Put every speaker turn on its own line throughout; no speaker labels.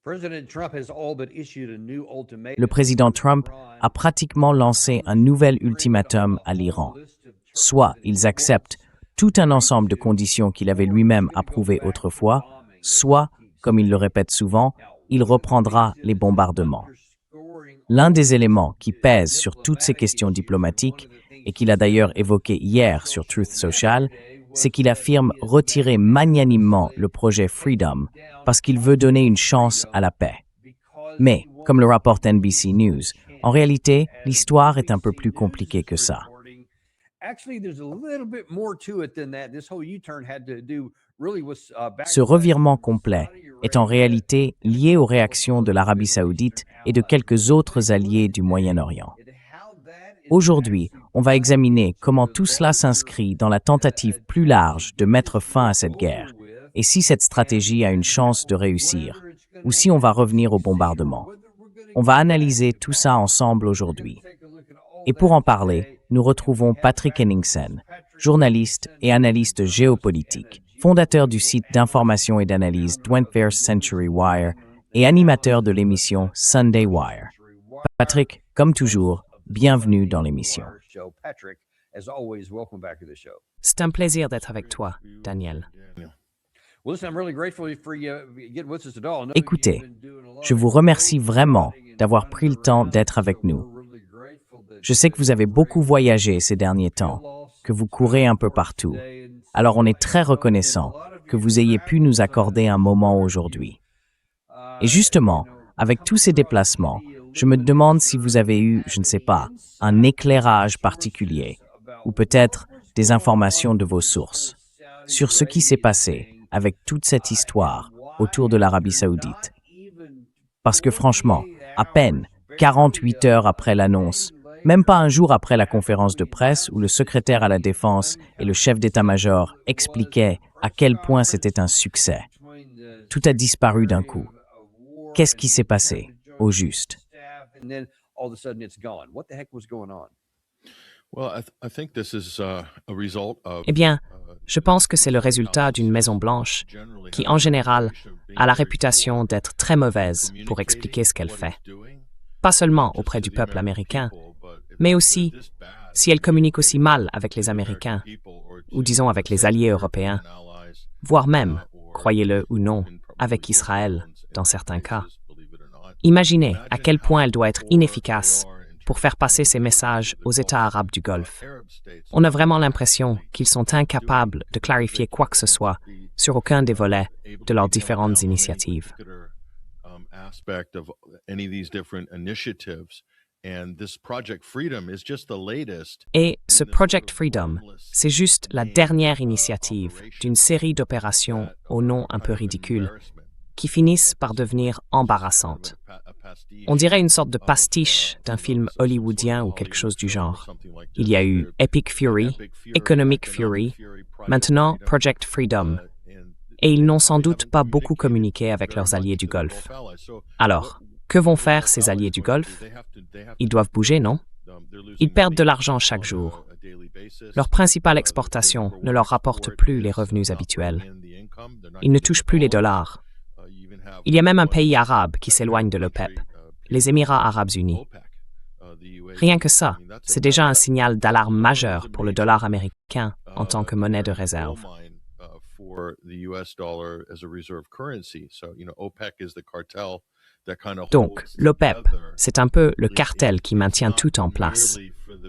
Le président Trump a pratiquement lancé un nouvel ultimatum à l'Iran. Soit ils acceptent tout un ensemble de conditions qu'il avait lui-même approuvées autrefois, soit, comme il le répète souvent, il reprendra les bombardements. L'un des éléments qui pèse sur toutes ces questions diplomatiques, et qu'il a d'ailleurs évoqué hier sur Truth Social, c'est qu'il affirme retirer magnanimement le projet Freedom parce qu'il veut donner une chance à la paix. Mais, comme le rapporte NBC News, en réalité, l'histoire est un peu plus compliquée que ça. Ce revirement complet est en réalité lié aux réactions de l'Arabie saoudite et de quelques autres alliés du Moyen-Orient. Aujourd'hui, on va examiner comment tout cela s'inscrit dans la tentative plus large de mettre fin à cette guerre, et si cette stratégie a une chance de réussir, ou si on va revenir au bombardement. On va analyser tout ça ensemble aujourd'hui. Et pour en parler, nous retrouvons Patrick Henningsen, journaliste et analyste géopolitique, fondateur du site d'information et d'analyse 21st Century Wire et animateur de l'émission Sunday Wire. Patrick, comme toujours, bienvenue dans l'émission.
C'est un plaisir d'être avec toi, Daniel.
Écoutez, je vous remercie vraiment d'avoir pris le temps d'être avec nous. Je sais que vous avez beaucoup voyagé ces derniers temps, que vous courez un peu partout. Alors on est très reconnaissant que vous ayez pu nous accorder un moment aujourd'hui. Et justement, avec tous ces déplacements, je me demande si vous avez eu, je ne sais pas, un éclairage particulier, ou peut-être des informations de vos sources, sur ce qui s'est passé avec toute cette histoire autour de l'Arabie saoudite. Parce que franchement, à peine 48 heures après l'annonce, même pas un jour après la conférence de presse où le secrétaire à la Défense et le chef d'état-major expliquaient à quel point c'était un succès. Tout a disparu d'un coup. Qu'est-ce qui s'est passé, au juste?
Eh bien, je pense que c'est le résultat d'une Maison-Blanche qui, en général, a la réputation d'être très mauvaise pour expliquer ce qu'elle fait. Pas seulement auprès du peuple américain, mais aussi si elle communique aussi mal avec les Américains, ou disons avec les alliés européens, voire même, croyez-le ou non, avec Israël, dans certains cas. Imaginez à quel point elle doit être inefficace pour faire passer ces messages aux États arabes du Golfe. On a vraiment l'impression qu'ils sont incapables de clarifier quoi que ce soit sur aucun des volets de leurs différentes initiatives. Et ce Project Freedom, c'est juste la dernière initiative d'une série d'opérations au nom un peu ridicule qui finissent par devenir embarrassantes. On dirait une sorte de pastiche d'un film hollywoodien ou quelque chose du genre. Il y a eu Epic Fury, Economic Fury, maintenant Project Freedom. Et ils n'ont sans doute pas beaucoup communiqué avec leurs alliés du Golfe. Alors, que vont faire ces alliés du Golfe? Ils doivent bouger, non? Ils perdent de l'argent chaque jour. Leur principale exportation ne leur rapporte plus les revenus habituels. Ils ne touchent plus les dollars. Il y a même un pays arabe qui s'éloigne de l'OPEP, les Émirats arabes unis. Rien que ça, c'est déjà un signal d'alarme majeur pour le dollar américain en tant que monnaie de réserve. Donc, l'OPEP, c'est un peu le cartel qui maintient tout en place.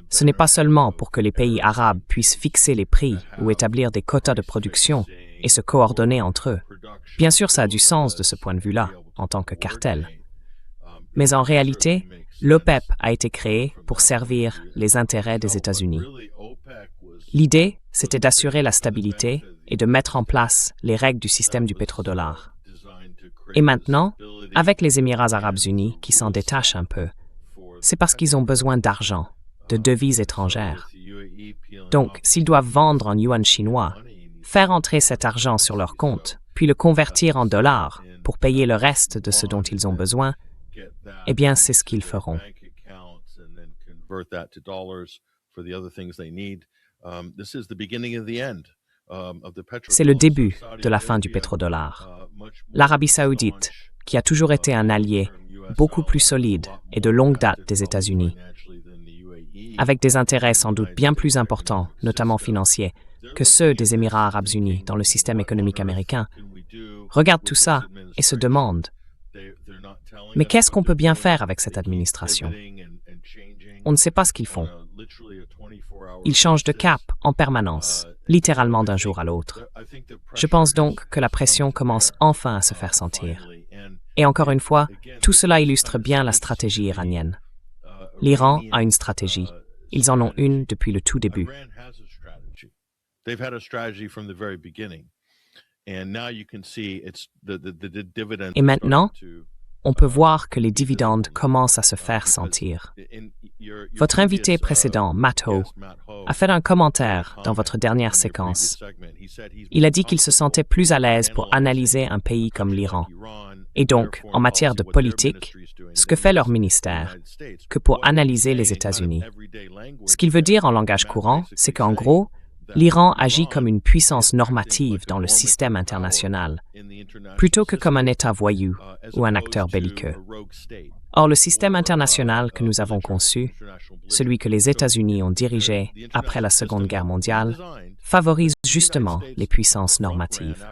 Ce n'est pas seulement pour que les pays arabes puissent fixer les prix ou établir des quotas de production et se coordonner entre eux. Bien sûr, ça a du sens de ce point de vue-là, en tant que cartel. Mais en réalité, l'OPEP a été créé pour servir les intérêts des États-Unis. L'idée, c'était d'assurer la stabilité et de mettre en place les règles du système du pétrodollar. Et maintenant, avec les Émirats arabes unis qui s'en détachent un peu, c'est parce qu'ils ont besoin d'argent, de devises étrangères. Donc, s'ils doivent vendre en yuan chinois, faire entrer cet argent sur leur compte, puis le convertir en dollars pour payer le reste de ce dont ils ont besoin, eh bien, c'est ce qu'ils feront. C'est le début de la fin du pétrodollar. L'Arabie saoudite, qui a toujours été un allié beaucoup plus solide et de longue date des États-Unis, avec des intérêts sans doute bien plus importants, notamment financiers, que ceux des Émirats arabes unis dans le système économique américain, regarde tout ça et se demande « Mais qu'est-ce qu'on peut bien faire avec cette administration ?» On ne sait pas ce qu'ils font. Ils changent de cap en permanence, littéralement d'un jour à l'autre. Je pense donc que la pression commence enfin à se faire sentir. Et encore une fois, tout cela illustre bien la stratégie iranienne. L'Iran a une stratégie. Ils en ont une depuis le tout début. Et maintenant, on peut voir que les dividendes commencent à se faire sentir. Votre invité précédent, Matt Ho, a fait un commentaire dans votre dernière séquence. Il a dit qu'il se sentait plus à l'aise pour analyser un pays comme l'Iran, et donc, en matière de politique, ce que fait leur ministère, que pour analyser les États-Unis. Ce qu'il veut dire en langage courant, c'est qu'en gros, l'Iran agit comme une puissance normative dans le système international, plutôt que comme un État voyou ou un acteur belliqueux. Or, le système international que nous avons conçu, celui que les États-Unis ont dirigé après la Seconde Guerre mondiale, favorise justement les puissances normatives.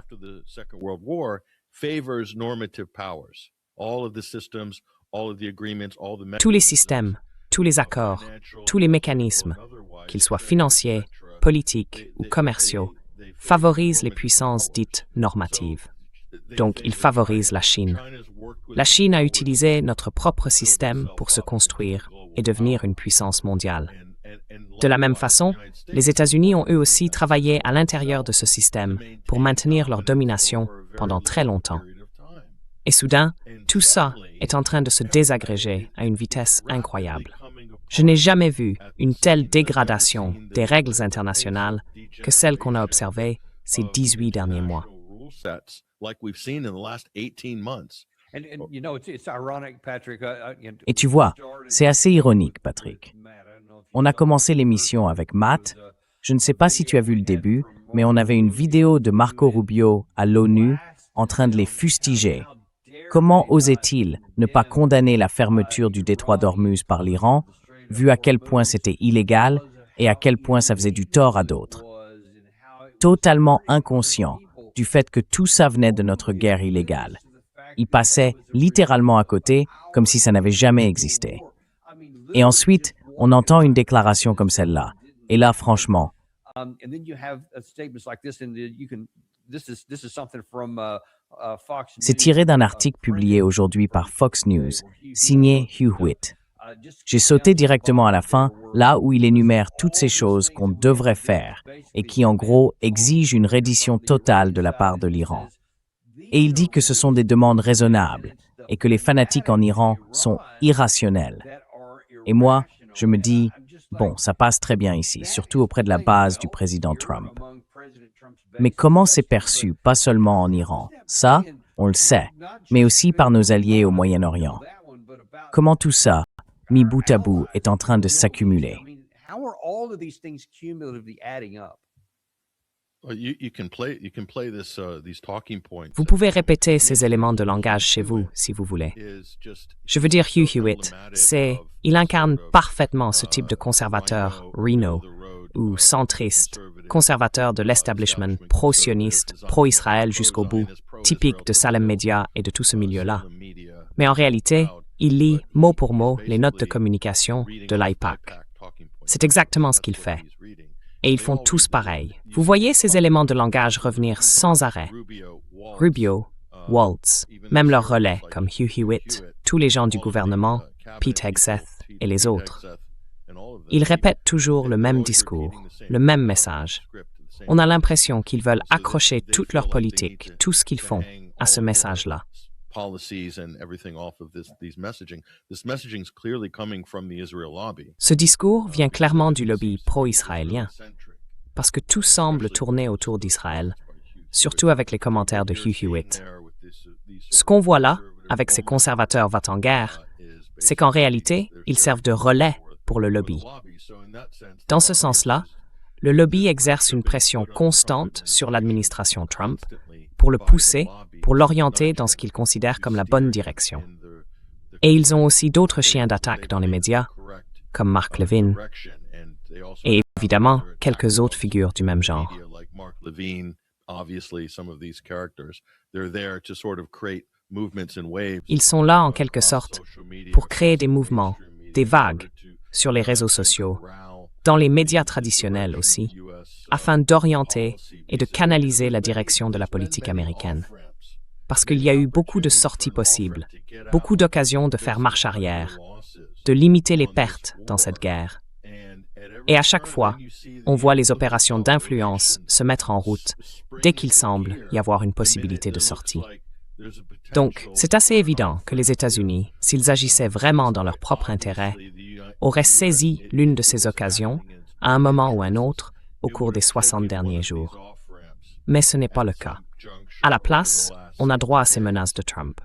Tous les systèmes, tous les accords, tous les mécanismes, qu'ils soient financiers, politiques ou commerciaux, favorisent les puissances dites normatives. Donc, ils favorisent la Chine. La Chine a utilisé notre propre système pour se construire et devenir une puissance mondiale. De la même façon, les États-Unis ont eux aussi travaillé à l'intérieur de ce système pour maintenir leur domination pendant très longtemps. Et soudain, tout ça est en train de se désagréger à une vitesse incroyable. Je n'ai jamais vu une telle dégradation des règles internationales que celle qu'on a observée ces 18 derniers mois.
Et tu vois, c'est assez ironique, Patrick. On a commencé l'émission avec Matt. Je ne sais pas si tu as vu le début, mais on avait une vidéo de Marco Rubio à l'ONU en train de les fustiger. Comment osait-il ne pas condamner la fermeture du détroit d'Ormuz par l'Iran, vu à quel point c'était illégal et à quel point ça faisait du tort à d'autres? Totalement inconscient du fait que tout ça venait de notre guerre illégale. Il passait littéralement à côté, comme si ça n'avait jamais existé. Et ensuite, on entend une déclaration comme celle-là. Et là, franchement, c'est tiré d'un article publié aujourd'hui par Fox News, signé Hugh Witt. J'ai sauté directement à la fin, là où il énumère toutes ces choses qu'on devrait faire et qui, en gros, exigent une reddition totale de la part de l'Iran. Et il dit que ce sont des demandes raisonnables et que les fanatiques en Iran sont irrationnels. Et moi, je me dis, bon, ça passe très bien ici, surtout auprès de la base du président Trump. Mais comment c'est perçu, pas seulement en Iran? Ça, on le sait, mais aussi par nos alliés au Moyen-Orient. Comment tout ça, mis bout à bout, est en train de s'accumuler?
Vous pouvez répéter ces éléments de langage chez vous, si vous voulez. Je veux dire Hugh Hewitt, il incarne parfaitement ce type de conservateur Rhino, ou centriste, conservateur de l'establishment pro-sioniste, pro-Israël jusqu'au bout, typique de Salem Media et de tout ce milieu-là. Mais en réalité, il lit mot pour mot les notes de communication de l'AIPAC. C'est exactement ce qu'il fait. Et ils font tous pareil. Vous voyez ces éléments de langage revenir sans arrêt. Rubio, Waltz, même leurs relais comme Hugh Hewitt, tous les gens du gouvernement, Pete Hegseth et les autres. Ils répètent toujours le même discours, le même message. On a l'impression qu'ils veulent accrocher toute leur politique, tout ce qu'ils font, à ce message-là. Ce discours vient clairement du lobby pro-israélien, parce que tout semble tourner autour d'Israël, surtout avec les commentaires de Hugh Hewitt. Ce qu'on voit là, avec ces conservateurs va-t-en-guerre, c'est qu'en réalité, ils servent de relais pour le lobby. Dans ce sens-là, le lobby exerce une pression constante sur l'administration Trump pour le pousser, pour l'orienter dans ce qu'ils considèrent comme la bonne direction. Et ils ont aussi d'autres chiens d'attaque dans les médias, comme Mark Levin, et évidemment quelques autres figures du même genre. Ils sont là en quelque sorte pour créer des mouvements, des vagues sur les réseaux sociaux, dans les médias traditionnels aussi, afin d'orienter et de canaliser la direction de la politique américaine. Parce qu'il y a eu beaucoup de sorties possibles, beaucoup d'occasions de faire marche arrière, de limiter les pertes dans cette guerre. Et à chaque fois, on voit les opérations d'influence se mettre en route dès qu'il semble y avoir une possibilité de sortie. Donc, c'est assez évident que les États-Unis, s'ils agissaient vraiment dans leur propre intérêt, auraient saisi l'une de ces occasions à un moment ou un autre au cours des 60 derniers jours. Mais ce n'est pas le cas. À la place, on a droit à ces menaces de Trump.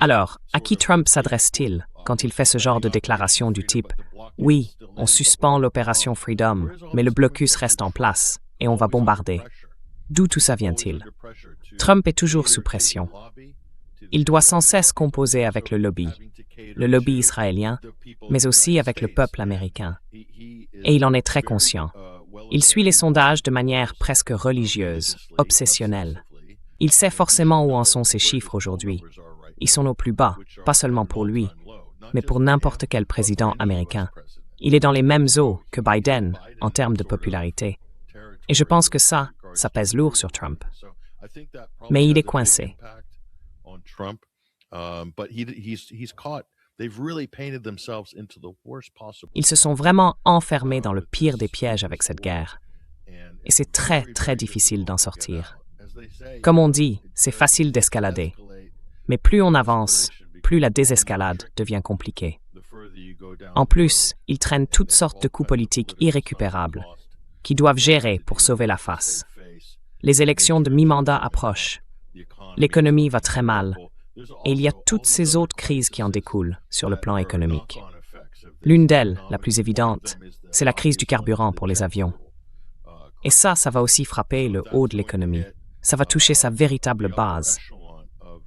Alors, à qui Trump s'adresse-t-il quand il fait ce genre de déclaration du type « Oui, on suspend l'opération Freedom, mais le blocus reste en place et on va bombarder ». D'où tout ça vient-il? Trump est toujours sous pression. Il doit sans cesse composer avec le lobby israélien, mais aussi avec le peuple américain. Et il en est très conscient. Il suit les sondages de manière presque religieuse, obsessionnelle. Il sait forcément où en sont ces chiffres aujourd'hui. Ils sont au plus bas, pas seulement pour lui, mais pour n'importe quel président américain. Il est dans les mêmes eaux que Biden en termes de popularité. Et je pense que ça pèse lourd sur Trump. Mais il est coincé. Ils se sont vraiment enfermés dans le pire des pièges avec cette guerre. Et c'est très, très difficile d'en sortir. Comme on dit, c'est facile d'escalader. Mais plus on avance, plus la désescalade devient compliquée. En plus, ils traînent toutes sortes de coups politiques irrécupérables qui doivent gérer pour sauver la face. Les élections de mi-mandat approchent. L'économie va très mal. Et il y a toutes ces autres crises qui en découlent sur le plan économique. L'une d'elles, la plus évidente, c'est la crise du carburant pour les avions. Et ça va aussi frapper le haut de l'économie. Ça va toucher sa véritable base.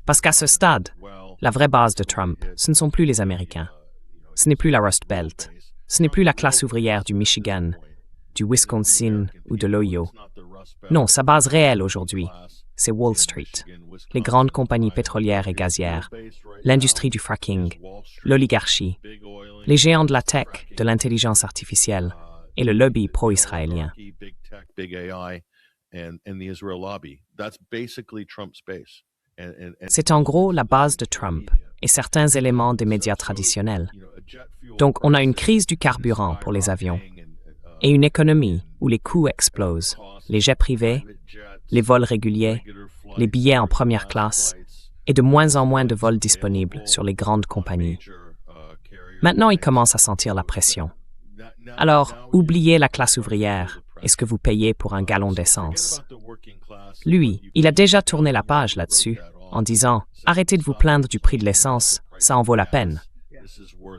Parce qu'à ce stade, la vraie base de Trump, ce ne sont plus les Américains. Ce n'est plus la Rust Belt. Ce n'est plus la classe ouvrière du Michigan, du Wisconsin ou de l'Ohio. Non, sa base réelle aujourd'hui, c'est Wall Street, les grandes compagnies pétrolières et gazières, l'industrie du fracking, l'oligarchie, les géants de la tech, de l'intelligence artificielle et le lobby pro-israélien. C'est en gros la base de Trump et certains éléments des médias traditionnels. Donc on a une crise du carburant pour les avions et une économie où les coûts explosent, les jets privés, les vols réguliers, les billets en première classe et de moins en moins de vols disponibles sur les grandes compagnies. Maintenant, ils commencent à sentir la pression. Alors, oubliez la classe ouvrière et ce que vous payez pour un gallon d'essence. Lui, il a déjà tourné la page là-dessus en disant « Arrêtez de vous plaindre du prix de l'essence, ça en vaut la peine ».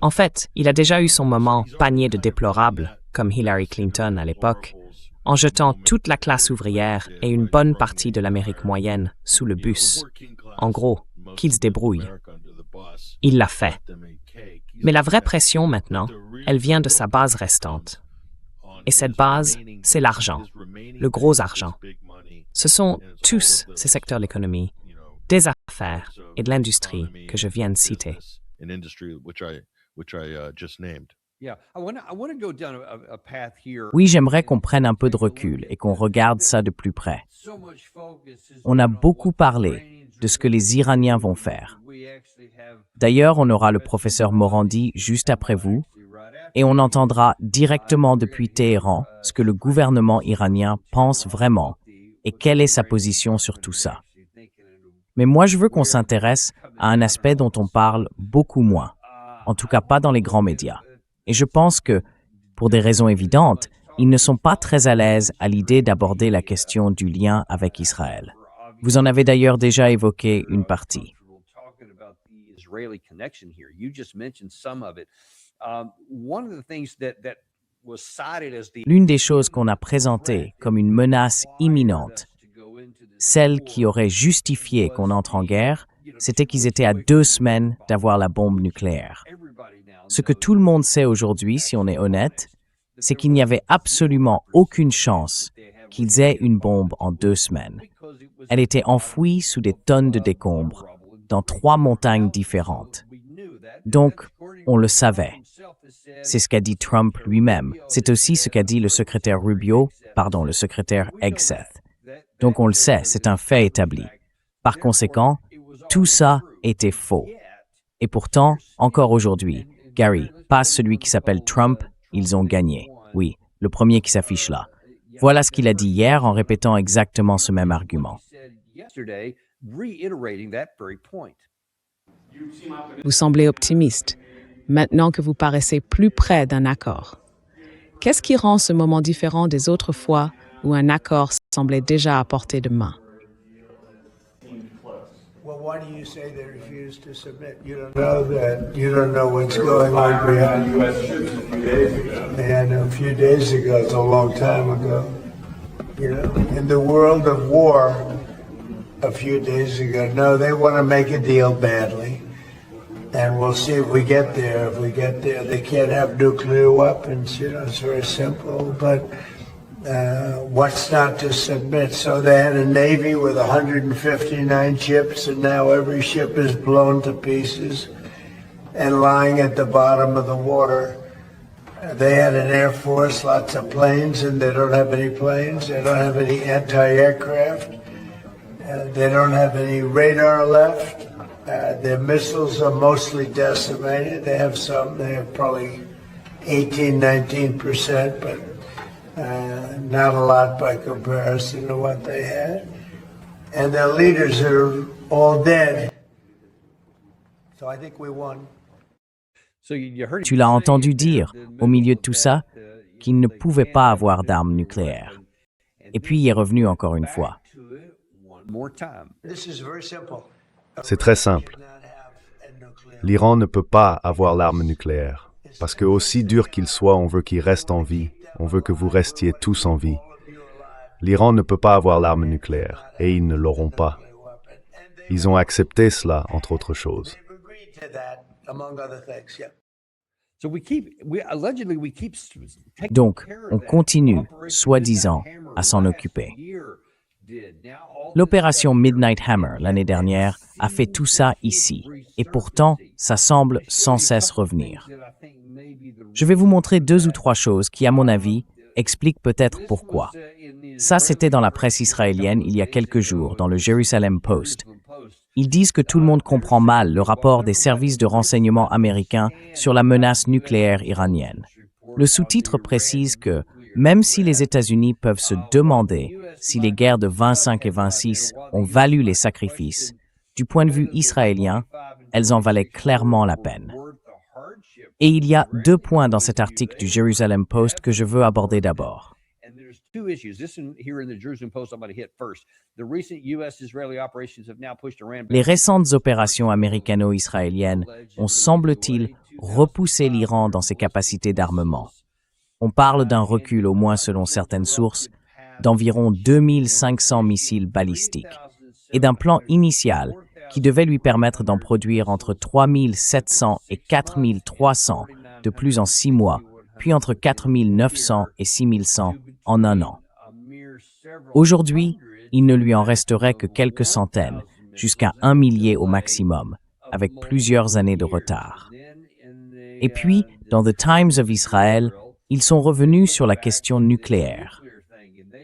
En fait, il a déjà eu son moment panier de déplorables, comme Hillary Clinton à l'époque, en jetant toute la classe ouvrière et une bonne partie de l'Amérique moyenne sous le bus. En gros, qu'ils se débrouillent. Il l'a fait. Mais la vraie pression maintenant, elle vient de sa base restante. Et cette base, c'est l'argent, le gros argent. Ce sont tous ces secteurs de l'économie, des affaires et de l'industrie que je viens de citer.
Oui, j'aimerais qu'on prenne un peu de recul et qu'on regarde ça de plus près. On a beaucoup parlé de ce que les Iraniens vont faire. D'ailleurs, on aura le professeur Morandi juste après vous, et on entendra directement depuis Téhéran ce que le gouvernement iranien pense vraiment et quelle est sa position sur tout ça. Mais moi, je veux qu'on s'intéresse à un aspect dont on parle beaucoup moins, en tout cas pas dans les grands médias. Et je pense que, pour des raisons évidentes, ils ne sont pas très à l'aise à l'idée d'aborder la question du lien avec Israël. Vous en avez d'ailleurs déjà évoqué une partie. L'une des choses qu'on a présentées comme une menace imminente, celle qui aurait justifié qu'on entre en guerre, c'était qu'ils étaient à 2 semaines d'avoir la bombe nucléaire. Ce que tout le monde sait aujourd'hui, si on est honnête, c'est qu'il n'y avait absolument aucune chance qu'ils aient une bombe en 2 semaines. Elle était enfouie sous des tonnes de décombres, dans 3 montagnes différentes. Donc, on le savait. C'est ce qu'a dit Trump lui-même. C'est aussi ce qu'a dit le secrétaire Hegseth. Donc on le sait, c'est un fait établi. Par conséquent, tout ça était faux. Et pourtant, encore aujourd'hui, Gary, pas celui qui s'appelle Trump, ils ont gagné. Oui, le premier qui s'affiche là. Voilà ce qu'il a dit hier en répétant exactement ce même argument.
Vous semblez optimiste, maintenant que vous paraissez plus près d'un accord. Qu'est-ce qui rend ce moment différent des autres fois où un accord semblait déjà à portée de main?
Well, why do you say they refuse to submit? You don't know that. You don't know what's going on behind you. And a few days ago, it's a long time ago. You know, in the world of war, a few days ago, no, they want to make a deal badly. And we'll see if we get there. If we get there, they can't have nuclear weapons. You know, it's very simple. But what's not to submit? So they had a Navy with 159 ships, and now every ship is blown to pieces and lying at the bottom of the water. They had an Air Force, lots of planes, and they don't have any planes. They don't have any anti-aircraft. They don't have any radar left. Their missiles are mostly decimated. They have some. They have probably 19%, but not a lot by comparison to what they had. And their leaders are all dead. So I think we won.
Tu l'as entendu dire, au milieu de tout ça, qu'il ne pouvait pas avoir d'armes nucléaires. Et puis il est revenu encore une fois.
C'est très simple. L'Iran ne peut pas avoir l'arme nucléaire, parce que aussi dur qu'il soit, on veut qu'il reste en vie. On veut que vous restiez tous en vie. L'Iran ne peut pas avoir l'arme nucléaire, et ils ne l'auront pas. Ils ont accepté cela, entre autres choses.
Donc, on continue, soi-disant, à s'en occuper. L'opération Midnight Hammer, l'année dernière, a fait tout ça ici, et pourtant, ça semble sans cesse revenir. Je vais vous montrer 2 ou 3 choses qui, à mon avis, expliquent peut-être pourquoi. Ça, c'était dans la presse israélienne il y a quelques jours, dans le Jerusalem Post. Ils disent que tout le monde comprend mal le rapport des services de renseignement américains sur la menace nucléaire iranienne. Le sous-titre précise que, même si les États-Unis peuvent se demander si les guerres de 25 et 26 ont valu les sacrifices, du point de vue israélien, elles en valaient clairement la peine. Et il y a 2 points dans cet article du Jerusalem Post que je veux aborder d'abord. Les récentes opérations américano-israéliennes ont, semble-t-il, repoussé l'Iran dans ses capacités d'armement. On parle d'un recul, au moins selon certaines sources, d'environ 2500 missiles balistiques et d'un plan initial qui devait lui permettre d'en produire entre 3700 et 4300 de plus en 6 mois, puis entre 4900 et 6100 en 1 an. Aujourd'hui, il ne lui en resterait que quelques centaines, jusqu'à 1 millier au maximum, avec plusieurs années de retard. Et puis, dans The Times of Israel, ils sont revenus sur la question nucléaire.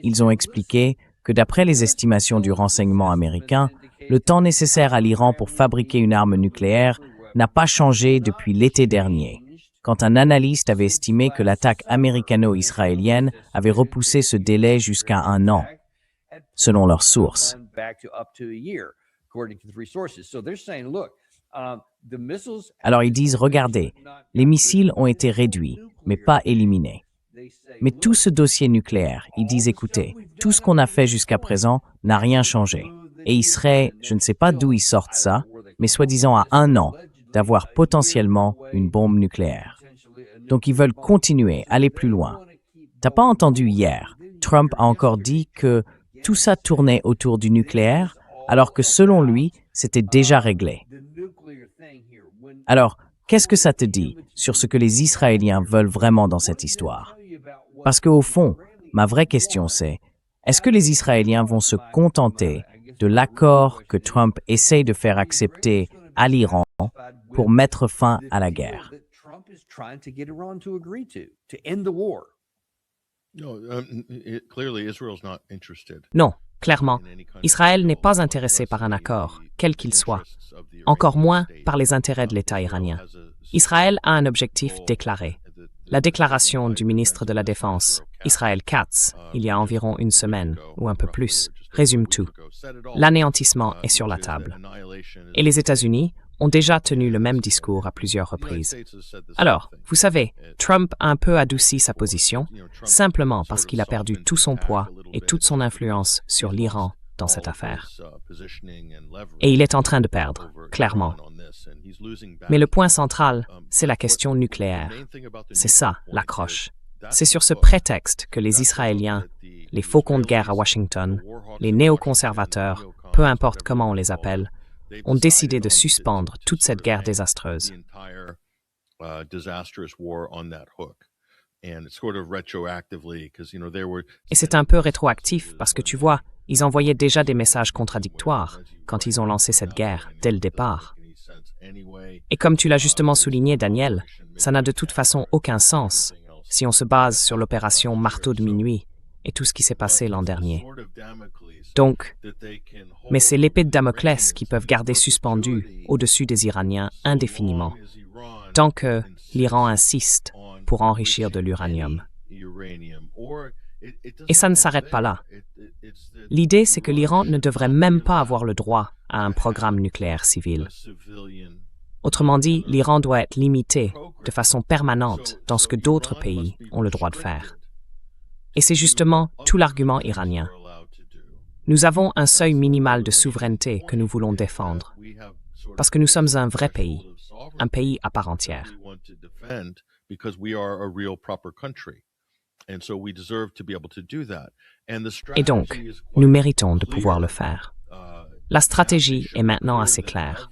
Ils ont expliqué que d'après les estimations du renseignement américain, le temps nécessaire à l'Iran pour fabriquer une arme nucléaire n'a pas changé depuis l'été dernier, quand un analyste avait estimé que l'attaque américano-israélienne avait repoussé ce délai jusqu'à 1 an, selon leurs sources. Alors ils disent, regardez, les missiles ont été réduits, mais pas éliminés. Mais tout ce dossier nucléaire, ils disent, écoutez, tout ce qu'on a fait jusqu'à présent n'a rien changé. Et il serait, je ne sais pas d'où ils sortent ça, mais soi-disant à 1 an, d'avoir potentiellement une bombe nucléaire. Donc ils veulent continuer, aller plus loin. T'as pas entendu hier, Trump a encore dit que tout ça tournait autour du nucléaire, alors que selon lui, c'était déjà réglé. Alors, qu'est-ce que ça te dit sur ce que les Israéliens veulent vraiment dans cette histoire? Parce qu'au fond, ma vraie question c'est, est-ce que les Israéliens vont se contenter de l'accord que Trump essaye de faire accepter à l'Iran pour mettre fin à la guerre?
Non, clairement, Israël n'est pas intéressé par un accord, quel qu'il soit, encore moins par les intérêts de l'État iranien. Israël a un objectif déclaré. La déclaration du ministre de la Défense, Israël Katz, il y a environ une semaine, ou un peu plus, résume tout. L'anéantissement est sur la table. Et les États-Unis ont déjà tenu le même discours à plusieurs reprises. Alors, vous savez, Trump a un peu adouci sa position, simplement parce qu'il a perdu tout son poids et toute son influence sur l'Iran dans cette affaire. Et il est en train de perdre, clairement. Mais le point central, c'est la question nucléaire. C'est ça, l'accroche. C'est sur ce prétexte que les Israéliens, les faucons de guerre à Washington, les néoconservateurs, peu importe comment on les appelle, ont décidé de suspendre toute cette guerre désastreuse. Et c'est un peu rétroactif parce que tu vois, ils envoyaient déjà des messages contradictoires quand ils ont lancé cette guerre dès le départ. Et comme tu l'as justement souligné, Daniel, ça n'a de toute façon aucun sens si on se base sur l'opération Marteau de minuit et tout ce qui s'est passé l'an dernier. Donc, mais c'est l'épée de Damoclès qu'ils peuvent garder suspendue au-dessus des Iraniens indéfiniment, tant que l'Iran insiste pour enrichir de l'uranium. Et ça ne s'arrête pas là. L'idée, c'est que l'Iran ne devrait même pas avoir le droit à un programme nucléaire civil. Autrement dit, l'Iran doit être limité de façon permanente dans ce que d'autres pays ont le droit de faire. Et c'est justement tout l'argument iranien. Nous avons un seuil minimal de souveraineté que nous voulons défendre, parce que nous sommes un vrai pays, un pays à part entière. Et donc, nous méritons de pouvoir le faire. La stratégie est maintenant assez claire.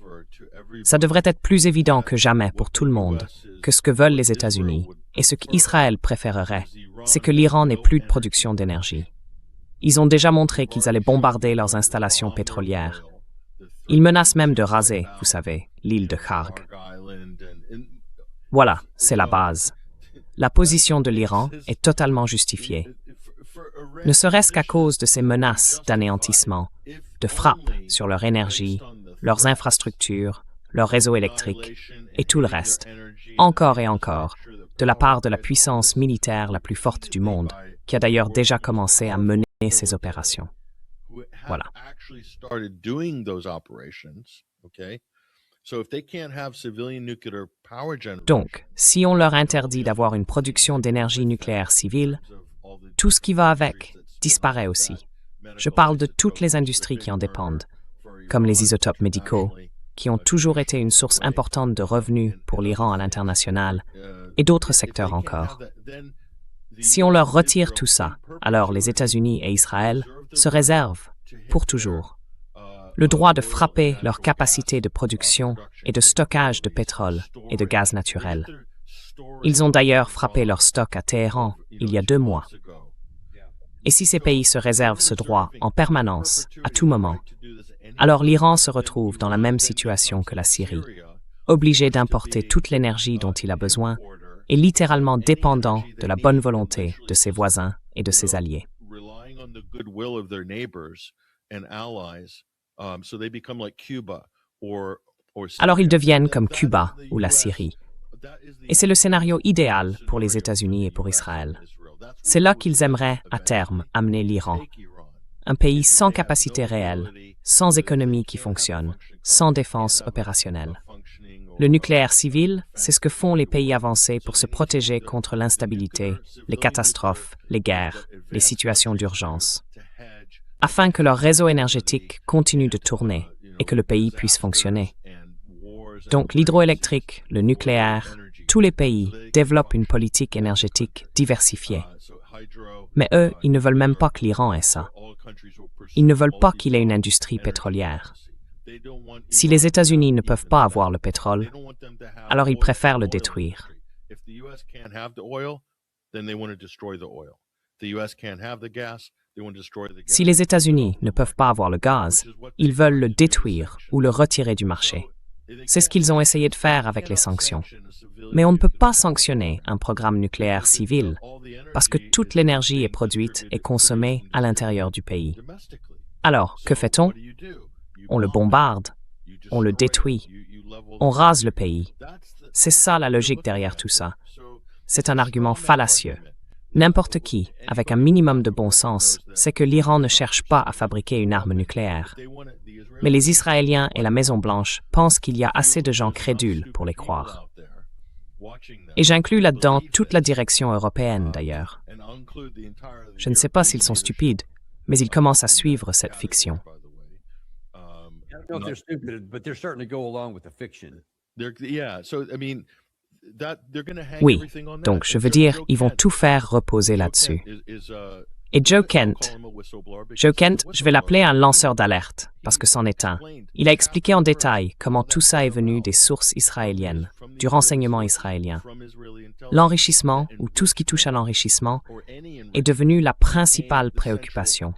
Ça devrait être plus évident que jamais pour tout le monde que ce que veulent les États-Unis et ce qu'Israël préférerait, c'est que l'Iran n'ait plus de production d'énergie. Ils ont déjà montré qu'ils allaient bombarder leurs installations pétrolières. Ils menacent même de raser, vous savez, l'île de Kharg. Voilà, c'est la base. La position de l'Iran est totalement justifiée. Ne serait-ce qu'à cause de ces menaces d'anéantissement, de frappe sur leur énergie, leurs infrastructures, leur réseau électrique et tout le reste, encore et encore, de la part de la puissance militaire la plus forte du monde, qui a d'ailleurs déjà commencé à mener ces opérations. Voilà. Donc, si on leur interdit d'avoir une production d'énergie nucléaire civile, tout ce qui va avec disparaît aussi. Je parle de toutes les industries qui en dépendent, comme les isotopes médicaux, qui ont toujours été une source importante de revenus pour l'Iran à l'international, et d'autres secteurs encore. Si on leur retire tout ça, alors les États-Unis et Israël se réservent, pour toujours, le droit de frapper leur capacité de production et de stockage de pétrole et de gaz naturel. Ils ont d'ailleurs frappé leur stock à Téhéran il y a 2 mois. Et si ces pays se réservent ce droit en permanence, à tout moment, alors l'Iran se retrouve dans la même situation que la Syrie, obligé d'importer toute l'énergie dont il a besoin et littéralement dépendant de la bonne volonté de ses voisins et de ses alliés. Alors ils deviennent comme Cuba ou la Syrie. Et c'est le scénario idéal pour les États-Unis et pour Israël. C'est là qu'ils aimeraient, à terme, amener l'Iran. Un pays sans capacité réelle, sans économie qui fonctionne, sans défense opérationnelle. Le nucléaire civil, c'est ce que font les pays avancés pour se protéger contre l'instabilité, les catastrophes, les guerres, les situations d'urgence, afin que leur réseau énergétique continue de tourner et que le pays puisse fonctionner. Donc l'hydroélectrique, le nucléaire, tous les pays développent une politique énergétique diversifiée. Mais eux, ils ne veulent même pas que l'Iran ait ça. Ils ne veulent pas qu'il ait une industrie pétrolière. Si les États-Unis ne peuvent pas avoir le pétrole, alors ils préfèrent le détruire. Si les États-Unis ne peuvent pas avoir le gaz, ils veulent le détruire ou le retirer du marché. C'est ce qu'ils ont essayé de faire avec les sanctions. Mais on ne peut pas sanctionner un programme nucléaire civil parce que toute l'énergie est produite et consommée à l'intérieur du pays. Alors, que fait-on? On le bombarde, on le détruit, on rase le pays. C'est ça la logique derrière tout ça. C'est un argument fallacieux. N'importe qui, avec un minimum de bon sens, sait que l'Iran ne cherche pas à fabriquer une arme nucléaire. Mais les Israéliens et la Maison-Blanche pensent qu'il y a assez de gens crédules pour les croire. Et j'inclus là-dedans toute la direction européenne, d'ailleurs. Je ne sais pas s'ils sont stupides, mais ils commencent à suivre cette fiction. Oui, donc je veux dire, ils vont tout faire reposer là-dessus. Et Joe Kent, je vais l'appeler un lanceur d'alerte, parce que c'en est un. Il a expliqué en détail comment tout ça est venu des sources israéliennes, du renseignement israélien. L'enrichissement, ou tout ce qui touche à l'enrichissement, est devenu la principale préoccupation.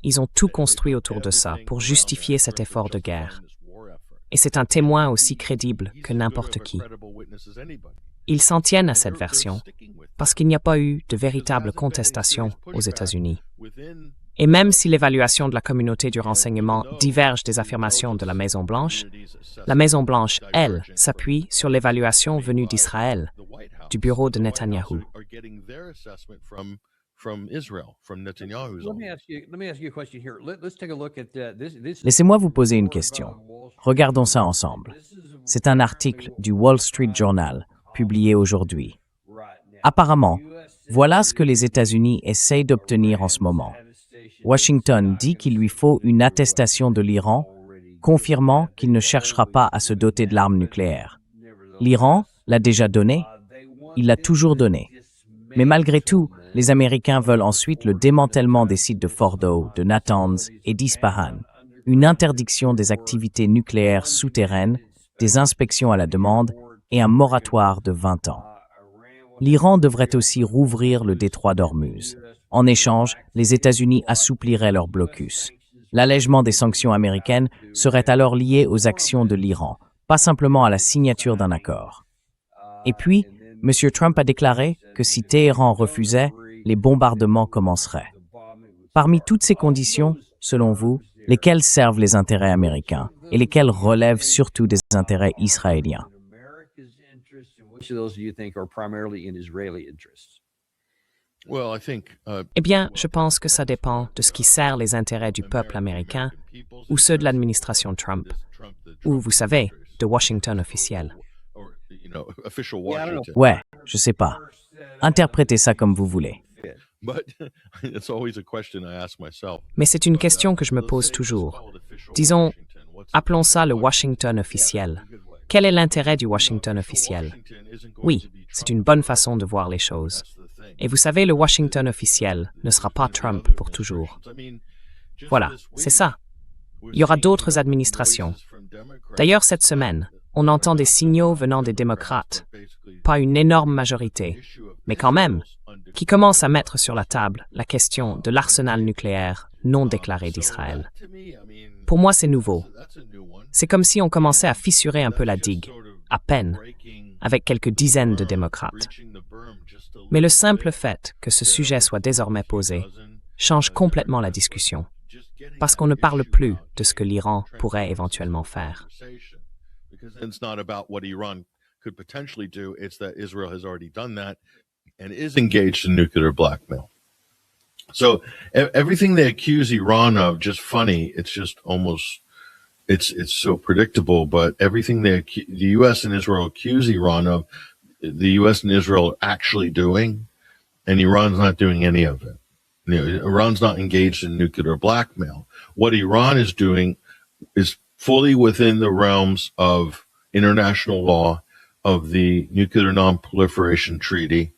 Ils ont tout construit autour de ça pour justifier cet effort de guerre. Et c'est un témoin aussi crédible que n'importe qui. Ils s'en tiennent à cette version parce qu'il n'y a pas eu de véritable contestation aux États-Unis. Et même si l'évaluation de la communauté du renseignement diverge des affirmations de la Maison-Blanche, elle, s'appuie sur l'évaluation venue d'Israël, du bureau de Netanyahou.
Laissez-moi vous poser une question. Regardons ça ensemble. C'est un article du Wall Street Journal, publié aujourd'hui. Apparemment, voilà ce que les États-Unis essayent d'obtenir en ce moment. Washington dit qu'il lui faut une attestation de l'Iran, confirmant qu'il ne cherchera pas à se doter de l'arme nucléaire. L'Iran l'a déjà donné, il l'a toujours donné. Mais malgré tout, les Américains veulent ensuite le démantèlement des sites de Fordo, de Natanz et d'Ispahan, une interdiction des activités nucléaires souterraines, des inspections à la demande et un moratoire de 20 ans. L'Iran devrait aussi rouvrir le détroit d'Ormuz. En échange, les États-Unis assoupliraient leur blocus. L'allègement des sanctions américaines serait alors lié aux actions de l'Iran, pas simplement à la signature d'un accord. Et puis, M. Trump a déclaré que si Téhéran refusait, les bombardements commenceraient. Parmi toutes ces conditions, selon vous, lesquelles servent les intérêts américains et lesquelles relèvent surtout des intérêts israéliens?
Eh bien, je pense que ça dépend de ce qui sert les intérêts du peuple américain ou ceux de l'administration Trump, ou, vous savez, de Washington officiel.
Ouais, je sais pas. Interprétez ça comme vous voulez.
Mais c'est une question que je me pose toujours. Disons, appelons ça le Washington officiel. Quel est l'intérêt du Washington officiel? Oui, c'est une bonne façon de voir les choses. Et vous savez, le Washington officiel ne sera pas Trump pour toujours. Voilà, c'est ça. Il y aura d'autres administrations. D'ailleurs, cette semaine, on entend des signaux venant des démocrates. Pas une énorme majorité, mais quand même, qui commencent à mettre sur la table la question de l'arsenal nucléaire non déclaré d'Israël. Pour moi, c'est nouveau. C'est comme si on commençait à fissurer un peu la digue, à peine, avec quelques dizaines de démocrates. Mais le simple fait que ce sujet soit désormais posé change complètement la discussion, parce qu'on ne parle plus de ce que l'Iran pourrait éventuellement faire.
It's not about what Iran could potentially do, it's that Israel has already done that and is engaged in nuclear blackmail. So everything they accuse Iran of, just funny, it's just almost, it's so predictable, but everything the U.S. and Israel accuse Iran of, the U.S. and Israel are actually doing, and Iran's not doing any of it. You know, Iran's not engaged in nuclear blackmail. What Iran is doing is fully within the realms of international law, of the Nuclear Non-Proliferation Treaty,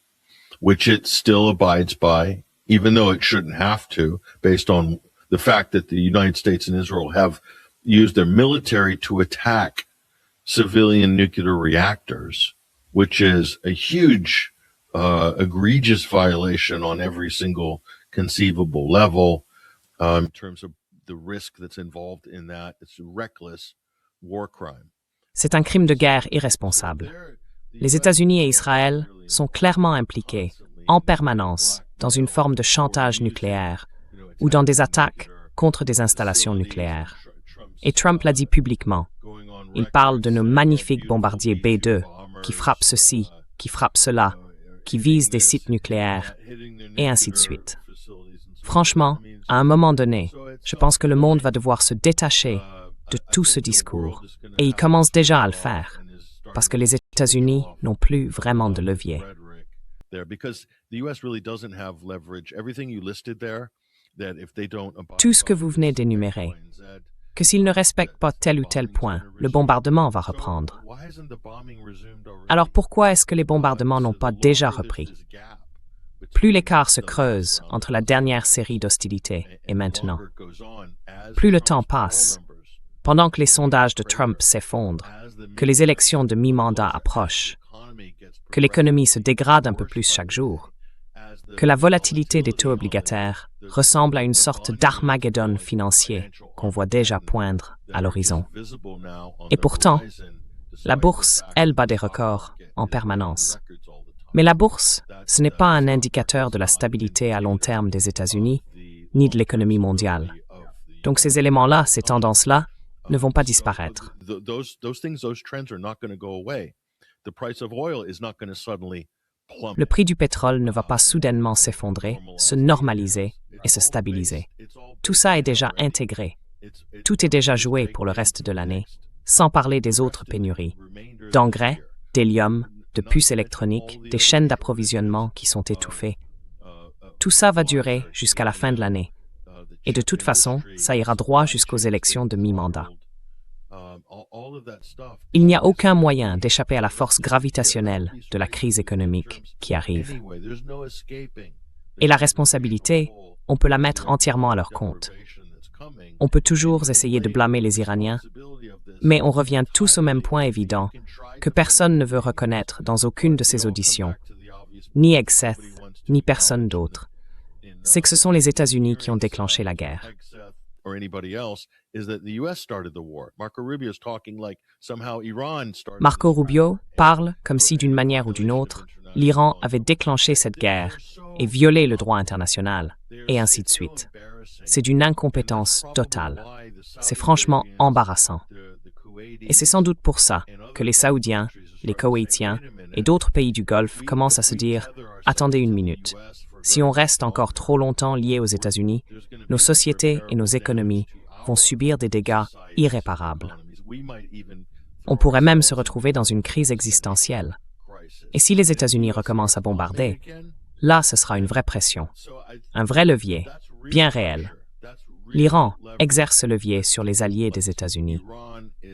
which it still abides by, even though it shouldn't have to, based on the fact that the United States and Israel have used their military to attack civilian nuclear reactors, which is a huge, egregious violation on every single conceivable level in terms of the risk that's involved in that. It's a reckless war crime.
C'est un crime de guerre irresponsable. Les États-Unis et Israël sont clairement impliqués, en permanence, dans une forme de chantage nucléaire ou dans des attaques contre des installations nucléaires. Et Trump l'a dit publiquement. Il parle de nos magnifiques bombardiers B-2 qui frappent ceci, qui frappent cela, qui visent des sites nucléaires, et ainsi de suite. Franchement, à un moment donné, je pense que le monde va devoir se détacher de tout ce discours, et il commence déjà à le faire, parce que les États-Unis n'ont plus vraiment de levier. Tout ce que vous venez d'énumérer, que s'ils ne respectent pas tel ou tel point, le bombardement va reprendre. Alors pourquoi est-ce que les bombardements n'ont pas déjà repris? Plus l'écart se creuse entre la dernière série d'hostilités et maintenant, plus le temps passe, pendant que les sondages de Trump s'effondrent, que les élections de mi-mandat approchent, que l'économie se dégrade un peu plus chaque jour, que la volatilité des taux obligataires ressemble à une sorte d'Armageddon financier qu'on voit déjà poindre à l'horizon. Et pourtant, la bourse, elle, bat des records en permanence. Mais la bourse, ce n'est pas un indicateur de la stabilité à long terme des États-Unis, ni de l'économie mondiale. Donc ces éléments-là, ces tendances-là, ne vont pas disparaître. Le prix du pétrole ne va pas soudainement s'effondrer, se normaliser et se stabiliser. Tout ça est déjà intégré. Tout est déjà joué pour le reste de l'année, sans parler des autres pénuries, d'engrais, d'hélium, de puces électroniques, des chaînes d'approvisionnement qui sont étouffées. Tout ça va durer jusqu'à la fin de l'année. Et de toute façon, ça ira droit jusqu'aux élections de mi-mandat. Il n'y a aucun moyen d'échapper à la force gravitationnelle de la crise économique qui arrive. Et la responsabilité, on peut la mettre entièrement à leur compte. On peut toujours essayer de blâmer les Iraniens, mais on revient tous au même point évident que personne ne veut reconnaître dans aucune de ces auditions, ni Hegseth, ni personne d'autre. C'est que ce sont les États-Unis qui ont déclenché la guerre. Marco Rubio parle comme si, d'une manière ou d'une autre, l'Iran avait déclenché cette guerre et violé le droit international, et ainsi de suite. C'est d'une incompétence totale. C'est franchement embarrassant. Et c'est sans doute pour ça que les Saoudiens, les Koweïtiens et d'autres pays du Golfe commencent à se dire « Attendez une minute. Si on reste encore trop longtemps liés aux États-Unis, nos sociétés et nos économies vont subir des dégâts irréparables. On pourrait même se retrouver dans une crise existentielle. Et si les États-Unis recommencent à bombarder, là, ce sera une vraie pression, un vrai levier, bien réel. L'Iran exerce ce levier sur les alliés des États-Unis.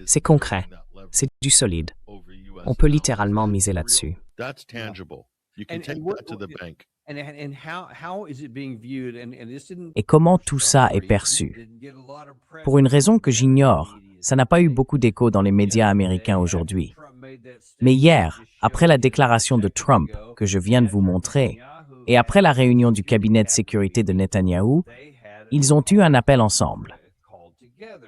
C'est concret, c'est du solide. On peut littéralement miser là-dessus.
Et comment tout ça est perçu? Pour une raison que j'ignore, ça n'a pas eu beaucoup d'écho dans les médias américains aujourd'hui. Mais hier, après la déclaration de Trump que je viens de vous montrer, et après la réunion du cabinet de sécurité de Netanyahou, ils ont eu un appel ensemble.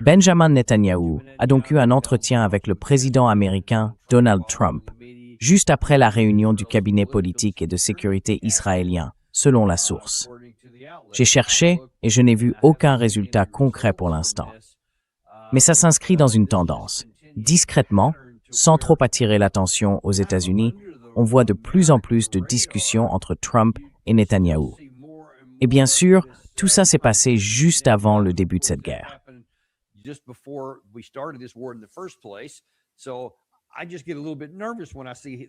Benjamin Netanyahou a donc eu un entretien avec le président américain Donald Trump, juste après la réunion du cabinet politique et de sécurité israélien, selon la source. J'ai cherché et je n'ai vu aucun résultat concret pour l'instant. Mais ça s'inscrit dans une tendance. Discrètement, sans trop attirer l'attention aux États-Unis, on voit de plus en plus de discussions entre Trump et Netanyahou. Et bien sûr, tout ça s'est passé juste avant le début de cette guerre.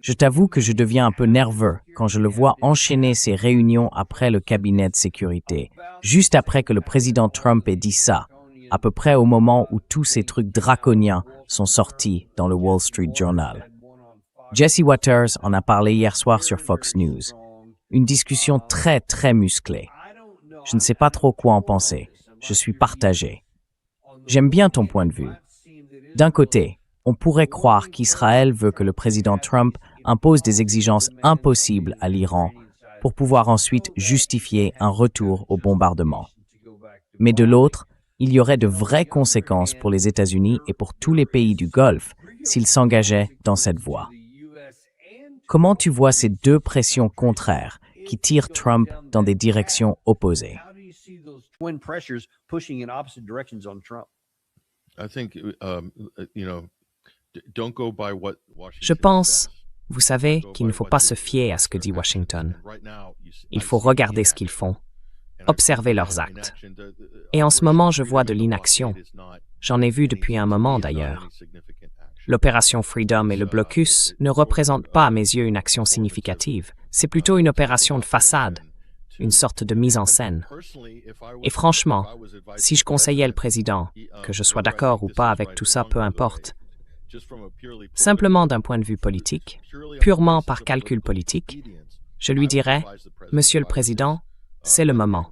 Je t'avoue que je deviens un peu nerveux quand je le vois enchaîner ces réunions après le cabinet de sécurité, juste après que le président Trump ait dit ça, à peu près au moment où tous ces trucs draconiens sont sortis dans le Wall Street Journal. Jesse Waters en a parlé hier soir sur Fox News. Une discussion très, très musclée. Je ne sais pas trop quoi en penser. Je suis partagé. J'aime bien ton point de vue. D'un côté, on pourrait croire qu'Israël veut que le président Trump impose des exigences impossibles à l'Iran pour pouvoir ensuite justifier un retour au bombardement. Mais de l'autre, il y aurait de vraies conséquences pour les États-Unis et pour tous les pays du Golfe s'ils s'engageaient dans cette voie. Comment tu vois ces deux pressions contraires qui tirent Trump dans des directions opposées?
Je pense, vous savez, qu'il ne faut pas se fier à ce que dit Washington. Il faut regarder ce qu'ils font, observer leurs actes. Et en ce moment, je vois de l'inaction. J'en ai vu depuis un moment d'ailleurs. L'opération Freedom et le blocus ne représentent pas à mes yeux une action significative. C'est plutôt une opération de façade, une sorte de mise en scène. Et franchement, si je conseillais le président, que je sois d'accord ou pas avec tout ça, peu importe, simplement d'un point de vue politique, purement par calcul politique, je lui dirais, Monsieur le Président, c'est le moment.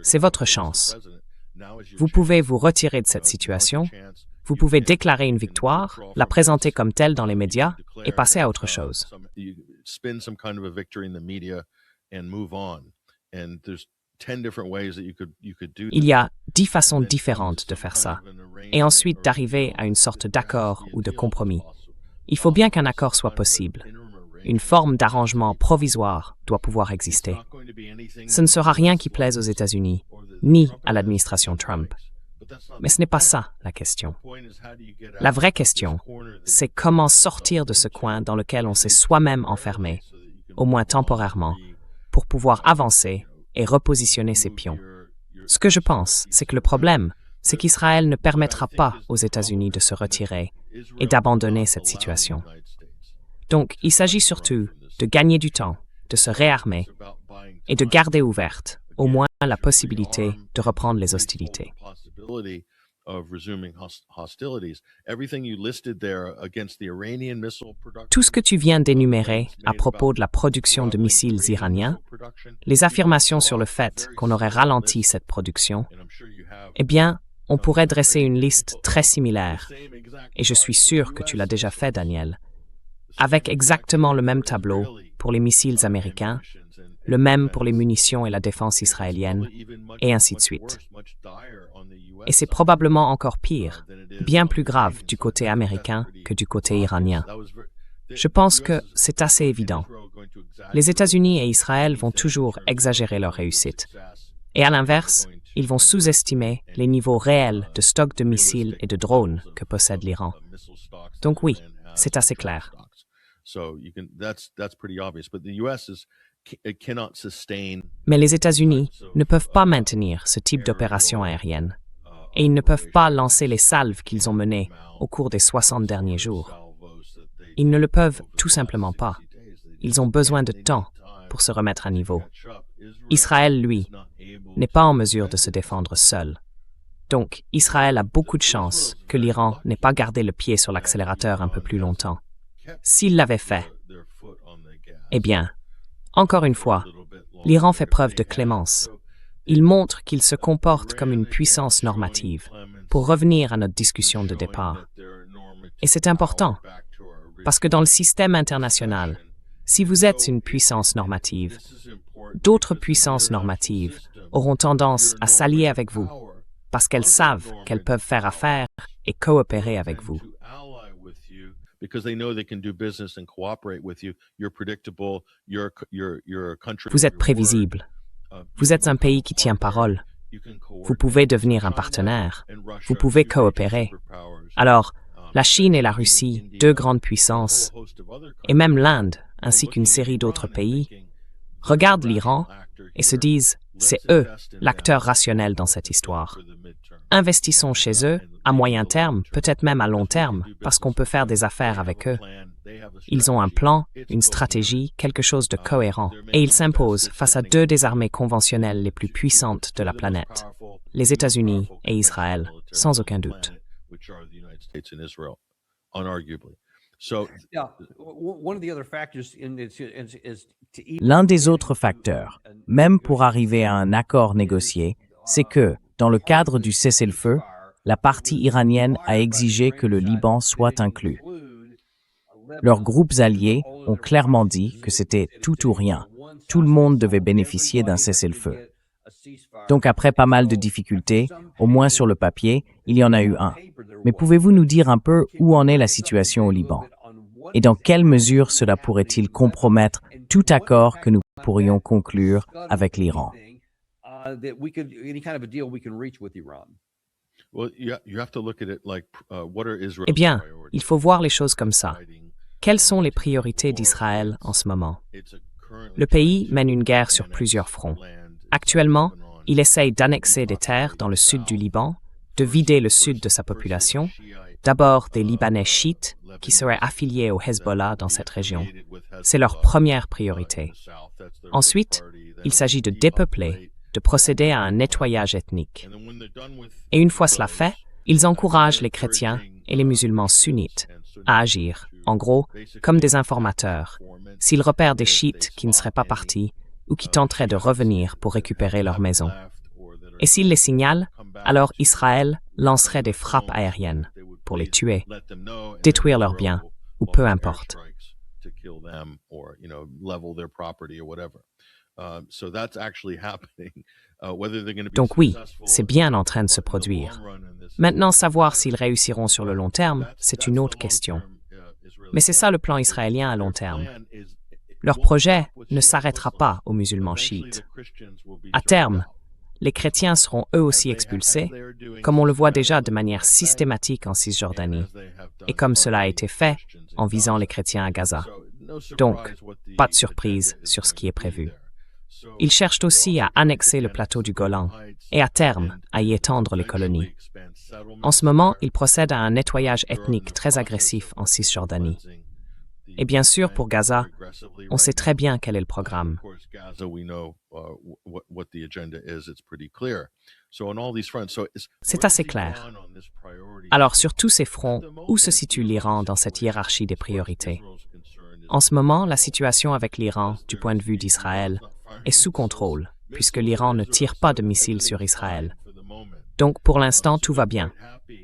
C'est votre chance. Vous pouvez vous retirer de cette situation, vous pouvez déclarer une victoire, la présenter comme telle dans les médias et passer à autre chose. Il y a 10 façons différentes de faire ça, et ensuite d'arriver à une sorte d'accord ou de compromis. Il faut bien qu'un accord soit possible. Une forme d'arrangement provisoire doit pouvoir exister. Ce ne sera rien qui plaise aux États-Unis, ni à l'administration Trump. Mais ce n'est pas ça la question. La vraie question, c'est comment sortir de ce coin dans lequel on s'est soi-même enfermé, au moins temporairement, pour pouvoir avancer et repositionner ses pions. Ce que je pense, c'est que le problème, c'est qu'Israël ne permettra pas aux États-Unis de se retirer et d'abandonner cette situation. Donc, il s'agit surtout de gagner du temps, de se réarmer et de garder ouverte, au moins, la possibilité de reprendre les hostilités. Tout ce que tu viens d'énumérer à propos de la production de missiles iraniens, les affirmations sur le fait qu'on aurait ralenti cette production, eh bien, on pourrait dresser une liste très similaire, et je suis sûr que tu l'as déjà fait, Daniel, avec exactement le même tableau pour les missiles américains, le même pour les munitions et la défense israélienne, et ainsi de suite. Et c'est probablement encore pire, bien plus grave du côté américain que du côté iranien. Je pense que c'est assez évident. Les États-Unis et Israël vont toujours exagérer leur réussite. Et à l'inverse, ils vont sous-estimer les niveaux réels de stock de missiles et de drones que possède l'Iran. Donc oui, c'est assez clair. Mais les États-Unis ne peuvent pas maintenir ce type d'opération aérienne. Et ils ne peuvent pas lancer les salves qu'ils ont menées au cours des 60 derniers jours. Ils ne le peuvent tout simplement pas. Ils ont besoin de temps pour se remettre à niveau. Israël, lui, n'est pas en mesure de se défendre seul. Donc, Israël a beaucoup de chance que l'Iran n'ait pas gardé le pied sur l'accélérateur un peu plus longtemps. S'il l'avait fait, eh bien, encore une fois, l'Iran fait preuve de clémence. Il montre qu'il se comporte comme une puissance normative, pour revenir à notre discussion de départ. Et c'est important, parce que dans le système international, si vous êtes une puissance normative, d'autres puissances normatives auront tendance à s'allier avec vous, parce qu'elles savent qu'elles peuvent faire affaire et coopérer avec vous. Vous êtes prévisible. Vous êtes un pays qui tient parole. Vous pouvez devenir un partenaire. Vous pouvez coopérer. Alors, la Chine et la Russie, deux grandes puissances, et même l'Inde, ainsi qu'une série d'autres pays, regardent l'Iran et se disent « c'est eux, l'acteur rationnel dans cette histoire ». Investissons chez eux, à moyen terme, peut-être même à long terme, parce qu'on peut faire des affaires avec eux. Ils ont un plan, une stratégie, quelque chose de cohérent, et ils s'imposent face à deux des armées conventionnelles les plus puissantes de la planète, les États-Unis et Israël, sans aucun doute.
So
L'un des autres facteurs, même pour arriver à un accord négocié, c'est que, dans le cadre du cessez-le-feu, la partie iranienne a exigé que le Liban soit inclus. Leurs groupes alliés ont clairement dit que c'était tout ou rien. Tout le monde devait bénéficier d'un cessez-le-feu. Donc après pas mal de difficultés, au moins sur le papier, il y en a eu un. Mais pouvez-vous nous dire un peu où en est la situation au Liban? Et dans quelle mesure cela pourrait-il compromettre tout accord que nous pourrions conclure avec l'Iran?
Eh bien, il faut voir les choses comme ça. Quelles sont les priorités d'Israël en ce moment? Le pays mène une guerre sur plusieurs fronts. Actuellement, il essaye d'annexer des terres dans le sud du Liban, de vider le sud de sa population, d'abord des Libanais chiites qui seraient affiliés au Hezbollah dans cette région. C'est leur première priorité. Ensuite, il s'agit de dépeupler, de procéder à un nettoyage ethnique. Et une fois cela fait, ils encouragent les chrétiens et les musulmans sunnites à agir, en gros, comme des informateurs, s'ils repèrent des chiites qui ne seraient pas partis ou qui tenteraient de revenir pour récupérer leur maison. Et s'ils les signalent, alors Israël lancerait des frappes aériennes pour les tuer, détruire leurs biens, ou peu importe. Donc oui, c'est bien en train de se produire. Maintenant, savoir s'ils réussiront sur le long terme, c'est une autre question. Mais c'est ça le plan israélien à long terme. Leur projet ne s'arrêtera pas aux musulmans chiites. À terme, les chrétiens seront eux aussi expulsés, comme on le voit déjà de manière systématique en Cisjordanie, et comme cela a été fait en visant les chrétiens à Gaza. Donc, pas de surprise sur ce qui est prévu. Ils cherchent aussi à annexer le plateau du Golan et à terme à y étendre les colonies. En ce moment, ils procèdent à un nettoyage ethnique très agressif en Cisjordanie. Et bien sûr, pour Gaza, on sait très bien quel est le programme. C'est assez clair. Alors, sur tous ces fronts, où se situe l'Iran dans cette hiérarchie des priorités? En ce moment, la situation avec l'Iran, du point de vue d'Israël, est sous contrôle, puisque l'Iran ne tire pas de missiles sur Israël. Donc, pour l'instant, tout va bien.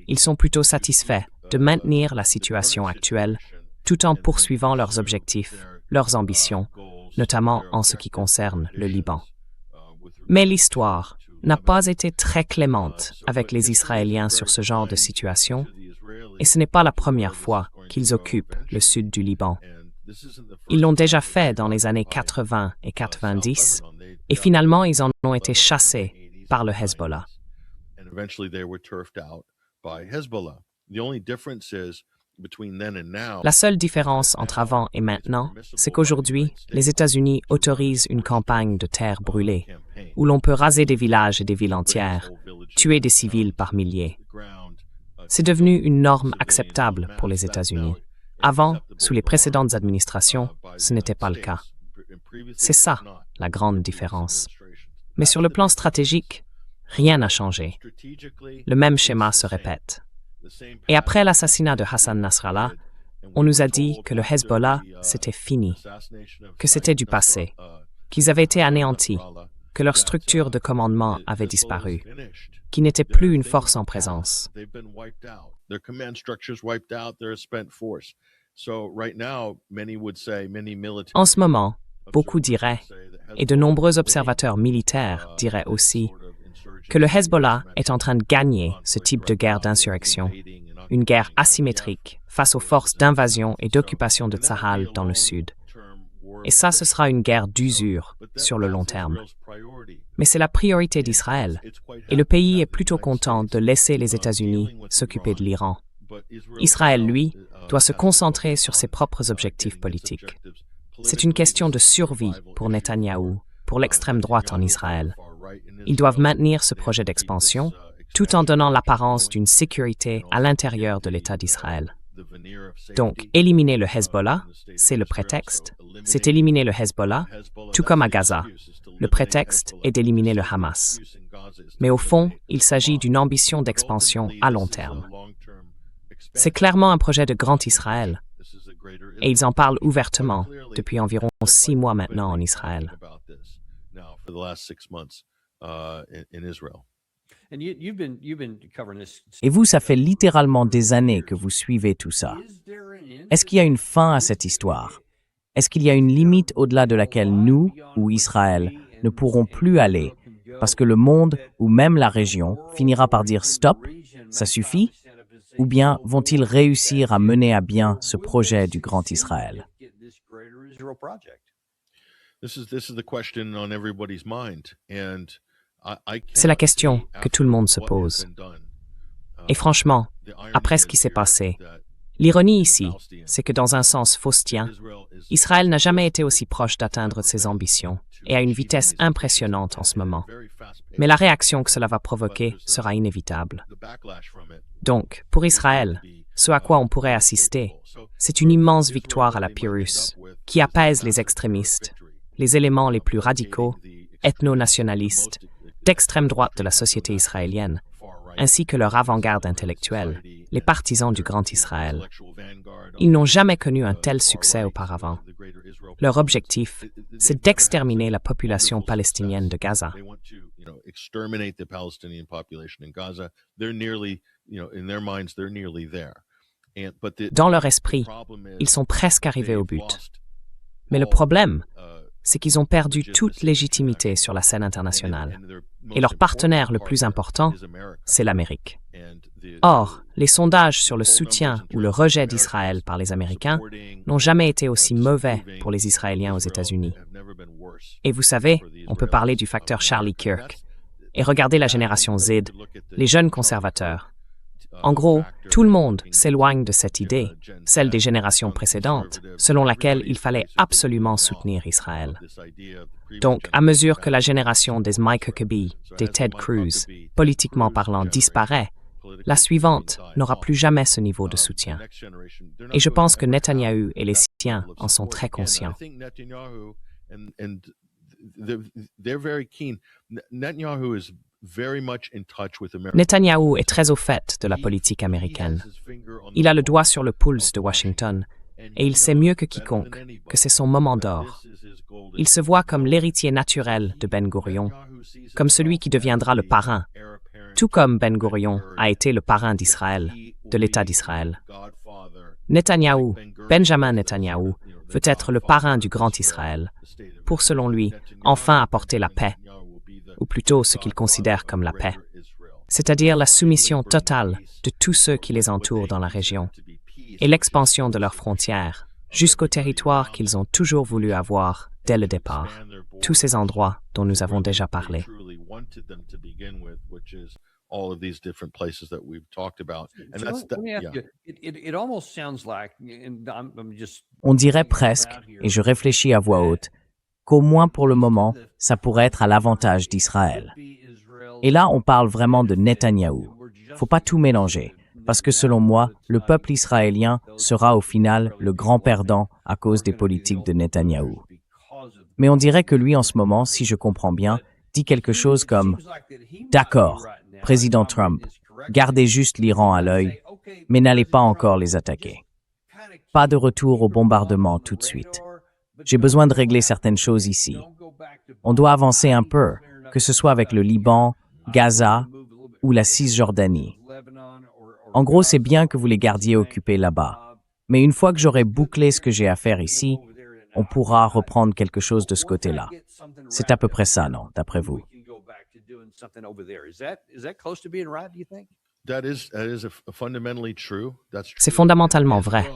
Ils sont plutôt satisfaits de maintenir la situation actuelle, tout en poursuivant leurs objectifs, leurs ambitions, notamment en ce qui concerne le Liban. Mais l'histoire n'a pas été très clémente avec les Israéliens sur ce genre de situation, et ce n'est pas la première fois qu'ils occupent le sud du Liban. Ils l'ont déjà fait dans les années 80 et 90, et finalement ils en ont été chassés par le Hezbollah. La seule différence entre avant et maintenant, c'est qu'aujourd'hui, les États-Unis autorisent une campagne de terre brûlée, où l'on peut raser des villages et des villes entières, tuer des civils par milliers. C'est devenu une norme acceptable pour les États-Unis. Avant, sous les précédentes administrations, ce n'était pas le cas. C'est ça, la grande différence. Mais sur le plan stratégique, rien n'a changé. Le même schéma se répète. Et après l'assassinat de Hassan Nasrallah, on nous a dit que le Hezbollah, c'était fini, que c'était du passé, qu'ils avaient été anéantis, que leur structure de commandement avait disparu, qu'ils n'étaient plus une force en présence. En ce moment, beaucoup diraient, et de nombreux observateurs militaires diraient aussi, que le Hezbollah est en train de gagner ce type de guerre d'insurrection, une guerre asymétrique face aux forces d'invasion et d'occupation de Tsahal dans le sud. Et ça, ce sera une guerre d'usure sur le long terme. Mais c'est la priorité d'Israël, et le pays est plutôt content de laisser les États-Unis s'occuper de l'Iran. Israël, lui, doit se concentrer sur ses propres objectifs politiques. C'est une question de survie pour Netanyahou, pour l'extrême droite en Israël. Ils doivent maintenir ce projet d'expansion, tout en donnant l'apparence d'une sécurité à l'intérieur de l'État d'Israël. Donc, éliminer le Hezbollah, c'est le prétexte. C'est éliminer le Hezbollah, tout comme à Gaza. Le prétexte est d'éliminer le Hamas. Mais au fond, il s'agit d'une ambition d'expansion à long terme. C'est clairement un projet de grand Israël. Et ils en parlent ouvertement depuis environ 6 mois maintenant en Israël.
Et vous, ça fait littéralement des années que vous suivez tout ça. Est-ce qu'il y a une fin à cette histoire? Est-ce qu'il y a une limite au-delà de laquelle nous, ou Israël, ne pourrons plus aller, parce que le monde, ou même la région, finira par dire « stop, ça suffit » ou bien vont-ils réussir à mener à bien ce projet du Grand Israël?
C'est la question que tout le monde se pose. Et franchement, après ce qui s'est passé, l'ironie ici, c'est que dans un sens faustien, Israël n'a jamais été aussi proche d'atteindre ses ambitions et à une vitesse impressionnante en ce moment. Mais la réaction que cela va provoquer sera inévitable. Donc, pour Israël, ce à quoi on pourrait assister, c'est une immense victoire à la Pyrrhus, qui apaise les extrémistes, les éléments les plus radicaux, ethno-nationalistes, d'extrême droite de la société israélienne, ainsi que leur avant-garde intellectuelle, les partisans du Grand Israël. Ils n'ont jamais connu un tel succès auparavant. Leur objectif, c'est d'exterminer la population palestinienne de Gaza. Dans leur esprit, ils sont presque arrivés au but. Mais le problème, c'est qu'ils ont perdu toute légitimité sur la scène internationale. Et leur partenaire le plus important, c'est l'Amérique. Or, les sondages sur le soutien ou le rejet d'Israël par les Américains n'ont jamais été aussi mauvais pour les Israéliens aux États-Unis. Et vous savez, on peut parler du facteur Charlie Kirk et regarder la génération Z, les jeunes conservateurs. En gros, tout le monde s'éloigne de cette idée, celle des générations précédentes, selon laquelle il fallait absolument soutenir Israël. Donc, à mesure que la génération des Mike Huckabee, des Ted Cruz, politiquement parlant, disparaît, la suivante n'aura plus jamais ce niveau de soutien. Et je pense que Netanyahou et les siens en sont très conscients. Netanyahou est très au fait de la politique américaine. Il a le doigt sur le pouls de Washington et il sait mieux que quiconque que c'est son moment d'or. Il se voit comme l'héritier naturel de Ben Gurion, comme celui qui deviendra le parrain, tout comme Ben Gurion a été le parrain d'Israël, de l'État d'Israël. Netanyahou, Benjamin Netanyahou, veut être le parrain du Grand Israël, pour, selon lui, enfin apporter la paix, ou plutôt ce qu'il considère comme la paix, c'est-à-dire la soumission totale de tous ceux qui les entourent dans la région, et l'expansion de leurs frontières jusqu'aux territoires qu'ils ont toujours voulu avoir dès le départ, tous ces endroits dont nous avons déjà parlé.
On dirait presque, et je réfléchis à voix haute, qu'au moins pour le moment, ça pourrait être à l'avantage d'Israël. Et là, on parle vraiment de Netanyahou. Faut pas tout mélanger, parce que selon moi, le peuple israélien sera au final le grand perdant à cause des politiques de Netanyahou. Mais on dirait que lui, en ce moment, si je comprends bien, dit quelque chose comme « D'accord, président Trump, gardez juste l'Iran à l'œil, mais n'allez pas encore les attaquer. Pas de retour au bombardement tout de suite. J'ai besoin de régler certaines choses ici. On doit avancer un peu, que ce soit avec le Liban, Gaza ou la Cisjordanie. En gros, c'est bien que vous les gardiez occupés là-bas. Mais une fois que j'aurai bouclé ce que j'ai à faire ici, on pourra reprendre quelque chose de ce côté-là. C'est à peu près ça, non, d'après vous?
C'est fondamentalement vrai.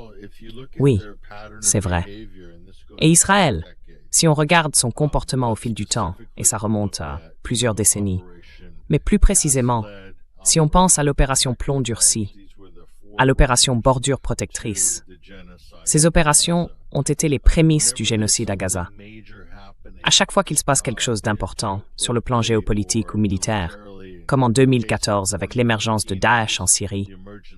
Oui, c'est vrai. Et Israël, si on regarde son comportement au fil du temps, et ça remonte à plusieurs décennies, mais plus précisément, si on pense à l'opération Plomb durci, à l'opération Bordure protectrice, ces opérations ont été les prémices du génocide à Gaza. À chaque fois qu'il se passe quelque chose d'important, sur le plan géopolitique ou militaire, comme en 2014 avec l'émergence de Daesh en Syrie,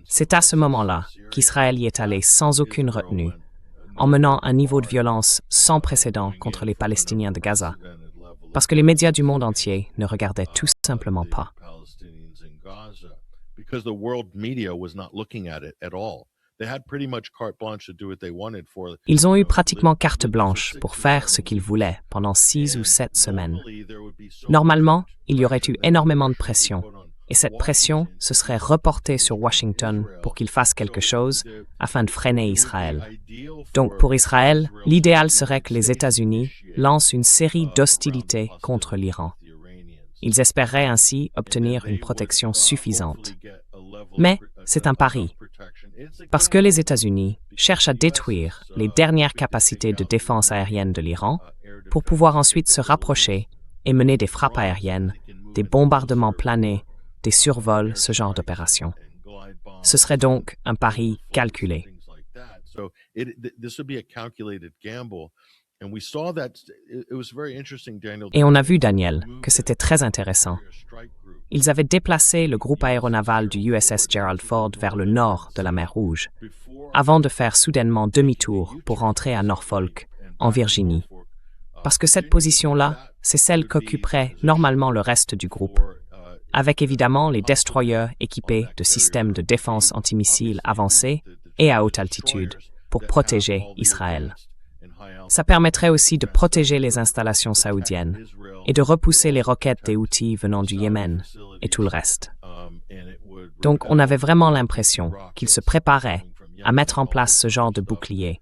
c'est à ce moment-là qu'Israël y est allé sans aucune retenue, en menant un niveau de violence sans précédent contre les Palestiniens de Gaza, parce que les médias du monde entier ne regardaient tout simplement pas. Ils ont eu pratiquement carte blanche pour faire ce qu'ils voulaient pendant 6 ou 7 semaines. Normalement, il y aurait eu énormément de pression, et cette pression se serait reportée sur Washington pour qu'il fasse quelque chose afin de freiner Israël. Donc pour Israël, l'idéal serait que les États-Unis lancent une série d'hostilités contre l'Iran. Ils espéreraient ainsi obtenir une protection suffisante. Mais c'est un pari, parce que les États-Unis cherchent à détruire les dernières capacités de défense aérienne de l'Iran pour pouvoir ensuite se rapprocher et mener des frappes aériennes, des bombardements planés, des survols, ce genre d'opération. Ce serait donc un pari calculé. Et on a vu, Daniel, que c'était très intéressant. Ils avaient déplacé le groupe aéronaval du USS Gerald Ford vers le nord de la mer Rouge, avant de faire soudainement demi-tour pour rentrer à Norfolk, en Virginie. Parce que cette position-là, c'est celle qu'occuperait normalement le reste du groupe, avec évidemment les destroyers équipés de systèmes de défense antimissiles avancés et à haute altitude pour protéger Israël. Ça permettrait aussi de protéger les installations saoudiennes et de repousser les roquettes des Houthis venant du Yémen et tout le reste. Donc on avait vraiment l'impression qu'ils se préparaient à mettre en place ce genre de bouclier,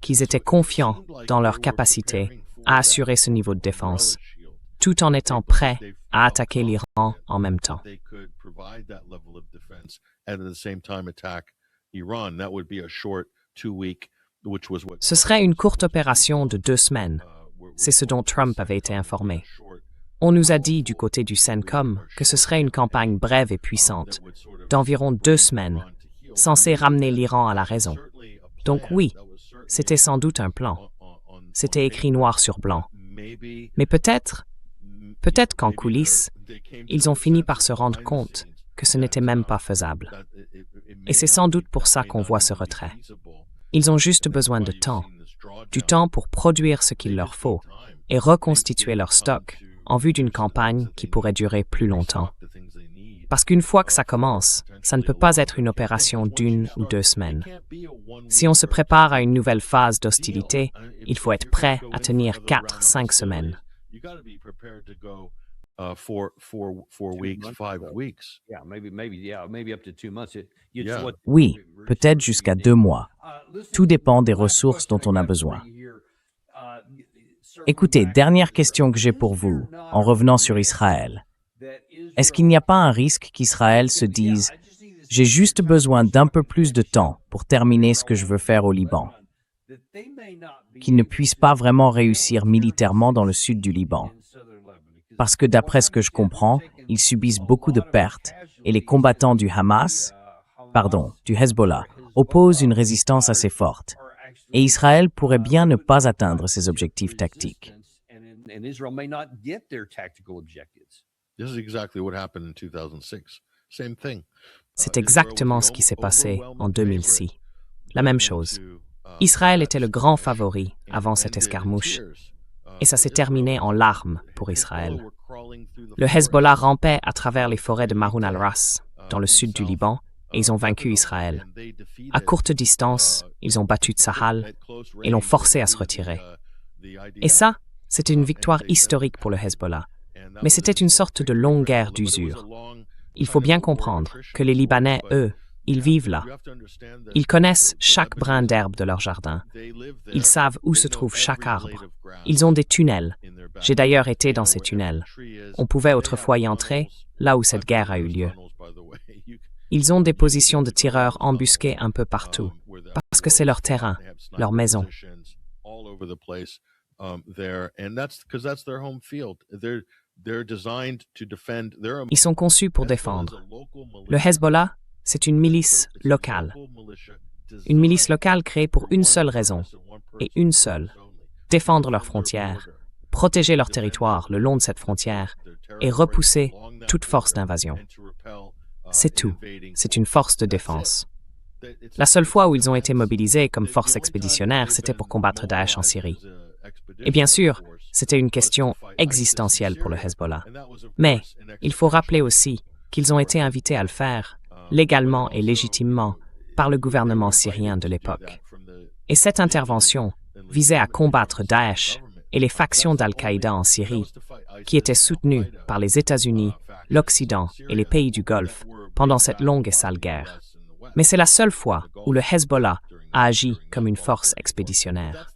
qu'ils étaient confiants dans leur capacité à assurer ce niveau de défense, tout en étant prêts à attaquer l'Iran en même temps. Ce serait une courte opération de 2 semaines. C'est ce dont Trump avait été informé. On nous a dit du côté du CENTCOM que ce serait une campagne brève et puissante, d'environ 2 semaines, censée ramener l'Iran à la raison. Donc oui, c'était sans doute un plan. C'était écrit noir sur blanc. Mais peut-être qu'en coulisses, ils ont fini par se rendre compte que ce n'était même pas faisable. Et c'est sans doute pour ça qu'on voit ce retrait. Ils ont juste besoin de temps, du temps pour produire ce qu'il leur faut et reconstituer leur stock en vue d'une campagne qui pourrait durer plus longtemps. Parce qu'une fois que ça commence, ça ne peut pas être une opération d'1 ou 2 semaines. Si on se prépare à une nouvelle phase d'hostilité, il faut être prêt à tenir 4-5 semaines.
Oui, peut-être jusqu'à 2 mois. Tout dépend des ressources dont on a besoin. Écoutez, dernière question que j'ai pour vous, en revenant sur Israël. Est-ce qu'il n'y a pas un risque qu'Israël se dise « J'ai juste besoin d'un peu plus de temps pour terminer ce que je veux faire au Liban », qu'il ne puisse pas vraiment réussir militairement dans le sud du Liban? Parce que d'après ce que je comprends, ils subissent beaucoup de pertes et les combattants du Hezbollah, opposent une résistance assez forte. Et Israël pourrait bien ne pas atteindre ses objectifs tactiques.
C'est exactement ce qui s'est passé en 2006. La même chose. Israël était le grand favori avant cette escarmouche, et ça s'est terminé en larmes pour Israël. Le Hezbollah rampait à travers les forêts de Maroun al-Ras, dans le sud du Liban, et ils ont vaincu Israël. À courte distance, ils ont battu Tsahal et l'ont forcé à se retirer. Et ça, c'était une victoire historique pour le Hezbollah. Mais c'était une sorte de longue guerre d'usure. Il faut bien comprendre que les Libanais, eux, ils vivent là. Ils connaissent chaque brin d'herbe de leur jardin. Ils savent où se trouve chaque arbre. Ils ont des tunnels. J'ai d'ailleurs été dans ces tunnels. On pouvait autrefois y entrer, là où cette guerre a eu lieu. Ils ont des positions de tireurs embusqués un peu partout, parce que c'est leur terrain, leur maison. Ils sont conçus pour défendre. Le Hezbollah, c'est une milice locale. Une milice locale créée pour une seule raison, et une seule: défendre leurs frontières, protéger leur territoire le long de cette frontière et repousser toute force d'invasion. C'est tout. C'est une force de défense. La seule fois où ils ont été mobilisés comme force expéditionnaire, c'était pour combattre Daesh en Syrie. Et bien sûr, c'était une question existentielle pour le Hezbollah. Mais il faut rappeler aussi qu'ils ont été invités à le faire, légalement et légitimement, par le gouvernement syrien de l'époque. Et cette intervention visait à combattre Daesh et les factions d'Al-Qaïda en Syrie, qui étaient soutenues par les États-Unis, l'Occident et les pays du Golfe pendant cette longue et sale guerre. Mais c'est la seule fois où le Hezbollah a agi comme une force expéditionnaire.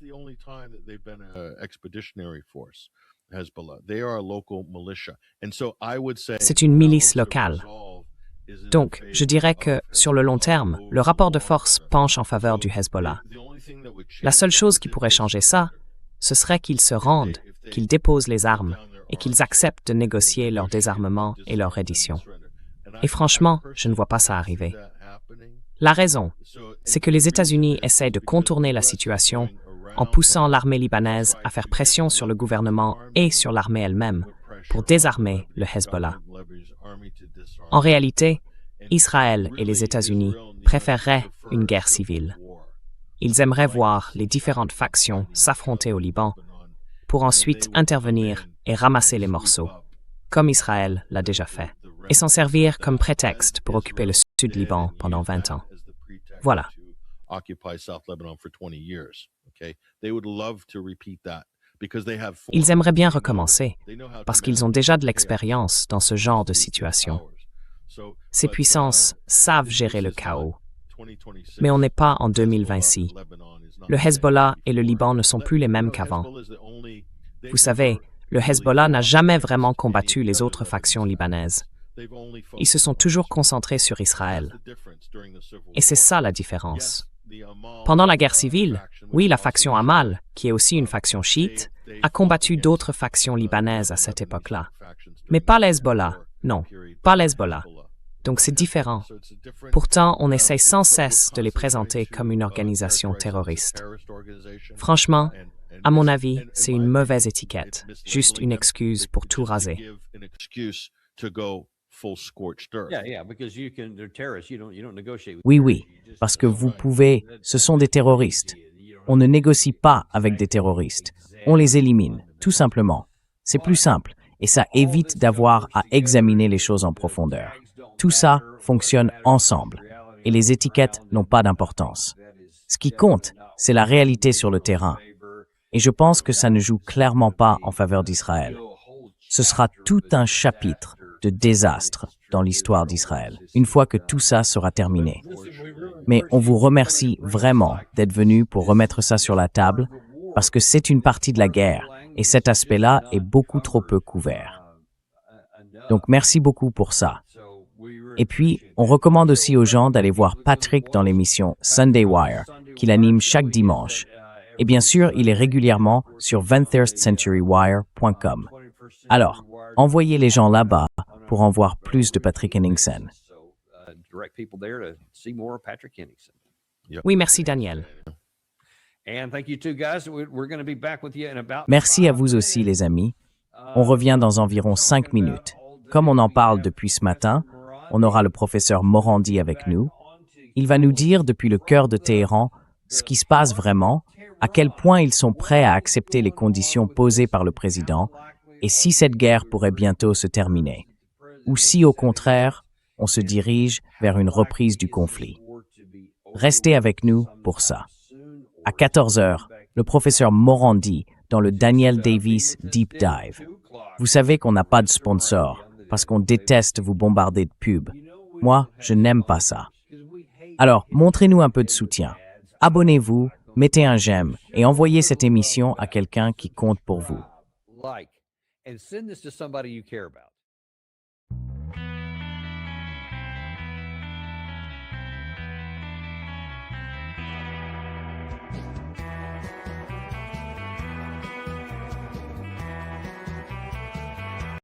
C'est une milice locale. Donc, je dirais que, sur le long terme, le rapport de force penche en faveur du Hezbollah. La seule chose qui pourrait changer ça, ce serait qu'ils se rendent, qu'ils déposent les armes et qu'ils acceptent de négocier leur désarmement et leur reddition. Et franchement, je ne vois pas ça arriver. La raison, c'est que les États-Unis essaient de contourner la situation en poussant l'armée libanaise à faire pression sur le gouvernement et sur l'armée elle-même pour désarmer le Hezbollah. En réalité, Israël et les États-Unis préféreraient une guerre civile. Ils aimeraient voir les différentes factions s'affronter au Liban pour ensuite intervenir et ramasser les morceaux, comme Israël l'a déjà fait, et s'en servir comme prétexte pour occuper le sud Liban pendant 20 ans. Voilà. Ils aimeraient bien recommencer, parce qu'ils ont déjà de l'expérience dans ce genre de situation. Ces puissances savent gérer le chaos. Mais on n'est pas en 2026. Le Hezbollah et le Liban ne sont plus les mêmes qu'avant. Vous savez, le Hezbollah n'a jamais vraiment combattu les autres factions libanaises. Ils se sont toujours concentrés sur Israël. Et c'est ça la différence. Pendant la guerre civile, oui, la faction Amal, qui est aussi une faction chiite, a combattu d'autres factions libanaises à cette époque-là. Mais pas l'Hezbollah. Non, pas l'Hezbollah. Donc c'est différent. Pourtant, on essaye sans cesse de les présenter comme une organisation terroriste. Franchement, à mon avis, c'est une mauvaise étiquette, juste une excuse pour tout raser.
Oui, parce que vous pouvez, ce sont des terroristes. On ne négocie pas avec des terroristes. On les élimine, tout simplement. C'est plus simple, et ça évite d'avoir à examiner les choses en profondeur. Tout ça fonctionne ensemble, et les étiquettes n'ont pas d'importance. Ce qui compte, c'est la réalité sur le terrain. Et je pense que ça ne joue clairement pas en faveur d'Israël. Ce sera tout un chapitre de désastre dans l'histoire d'Israël, une fois que tout ça sera terminé. Mais on vous remercie vraiment d'être venu pour remettre ça sur la table, parce que c'est une partie de la guerre, et cet aspect-là est beaucoup trop peu couvert. Donc merci beaucoup pour ça. Et puis, on recommande aussi aux gens d'aller voir Patrick dans l'émission Sunday Wire, qu'il anime chaque dimanche. Et bien sûr, il est régulièrement sur 21stcenturywire.com. Alors, envoyez les gens là-bas pour en voir plus de Patrick Henningsen.
Oui, merci Daniel.
Merci à vous aussi, les amis. On revient dans environ 5 minutes. Comme on en parle depuis ce matin, on aura le professeur Morandi avec nous. Il va nous dire depuis le cœur de Téhéran ce qui se passe vraiment, à quel point ils sont prêts à accepter les conditions posées par le président, et si cette guerre pourrait bientôt se terminer. Ou si, au contraire, on se dirige vers une reprise du conflit. Restez avec nous pour ça. À 14h, le professeur Morandi dans le Daniel Davis Deep Dive. Vous savez qu'on n'a pas de sponsor, parce qu'on déteste vous bombarder de pubs. Moi, je n'aime pas ça. Alors, montrez-nous un peu de soutien. Abonnez-vous, mettez un j'aime et envoyez cette émission à quelqu'un qui compte pour vous.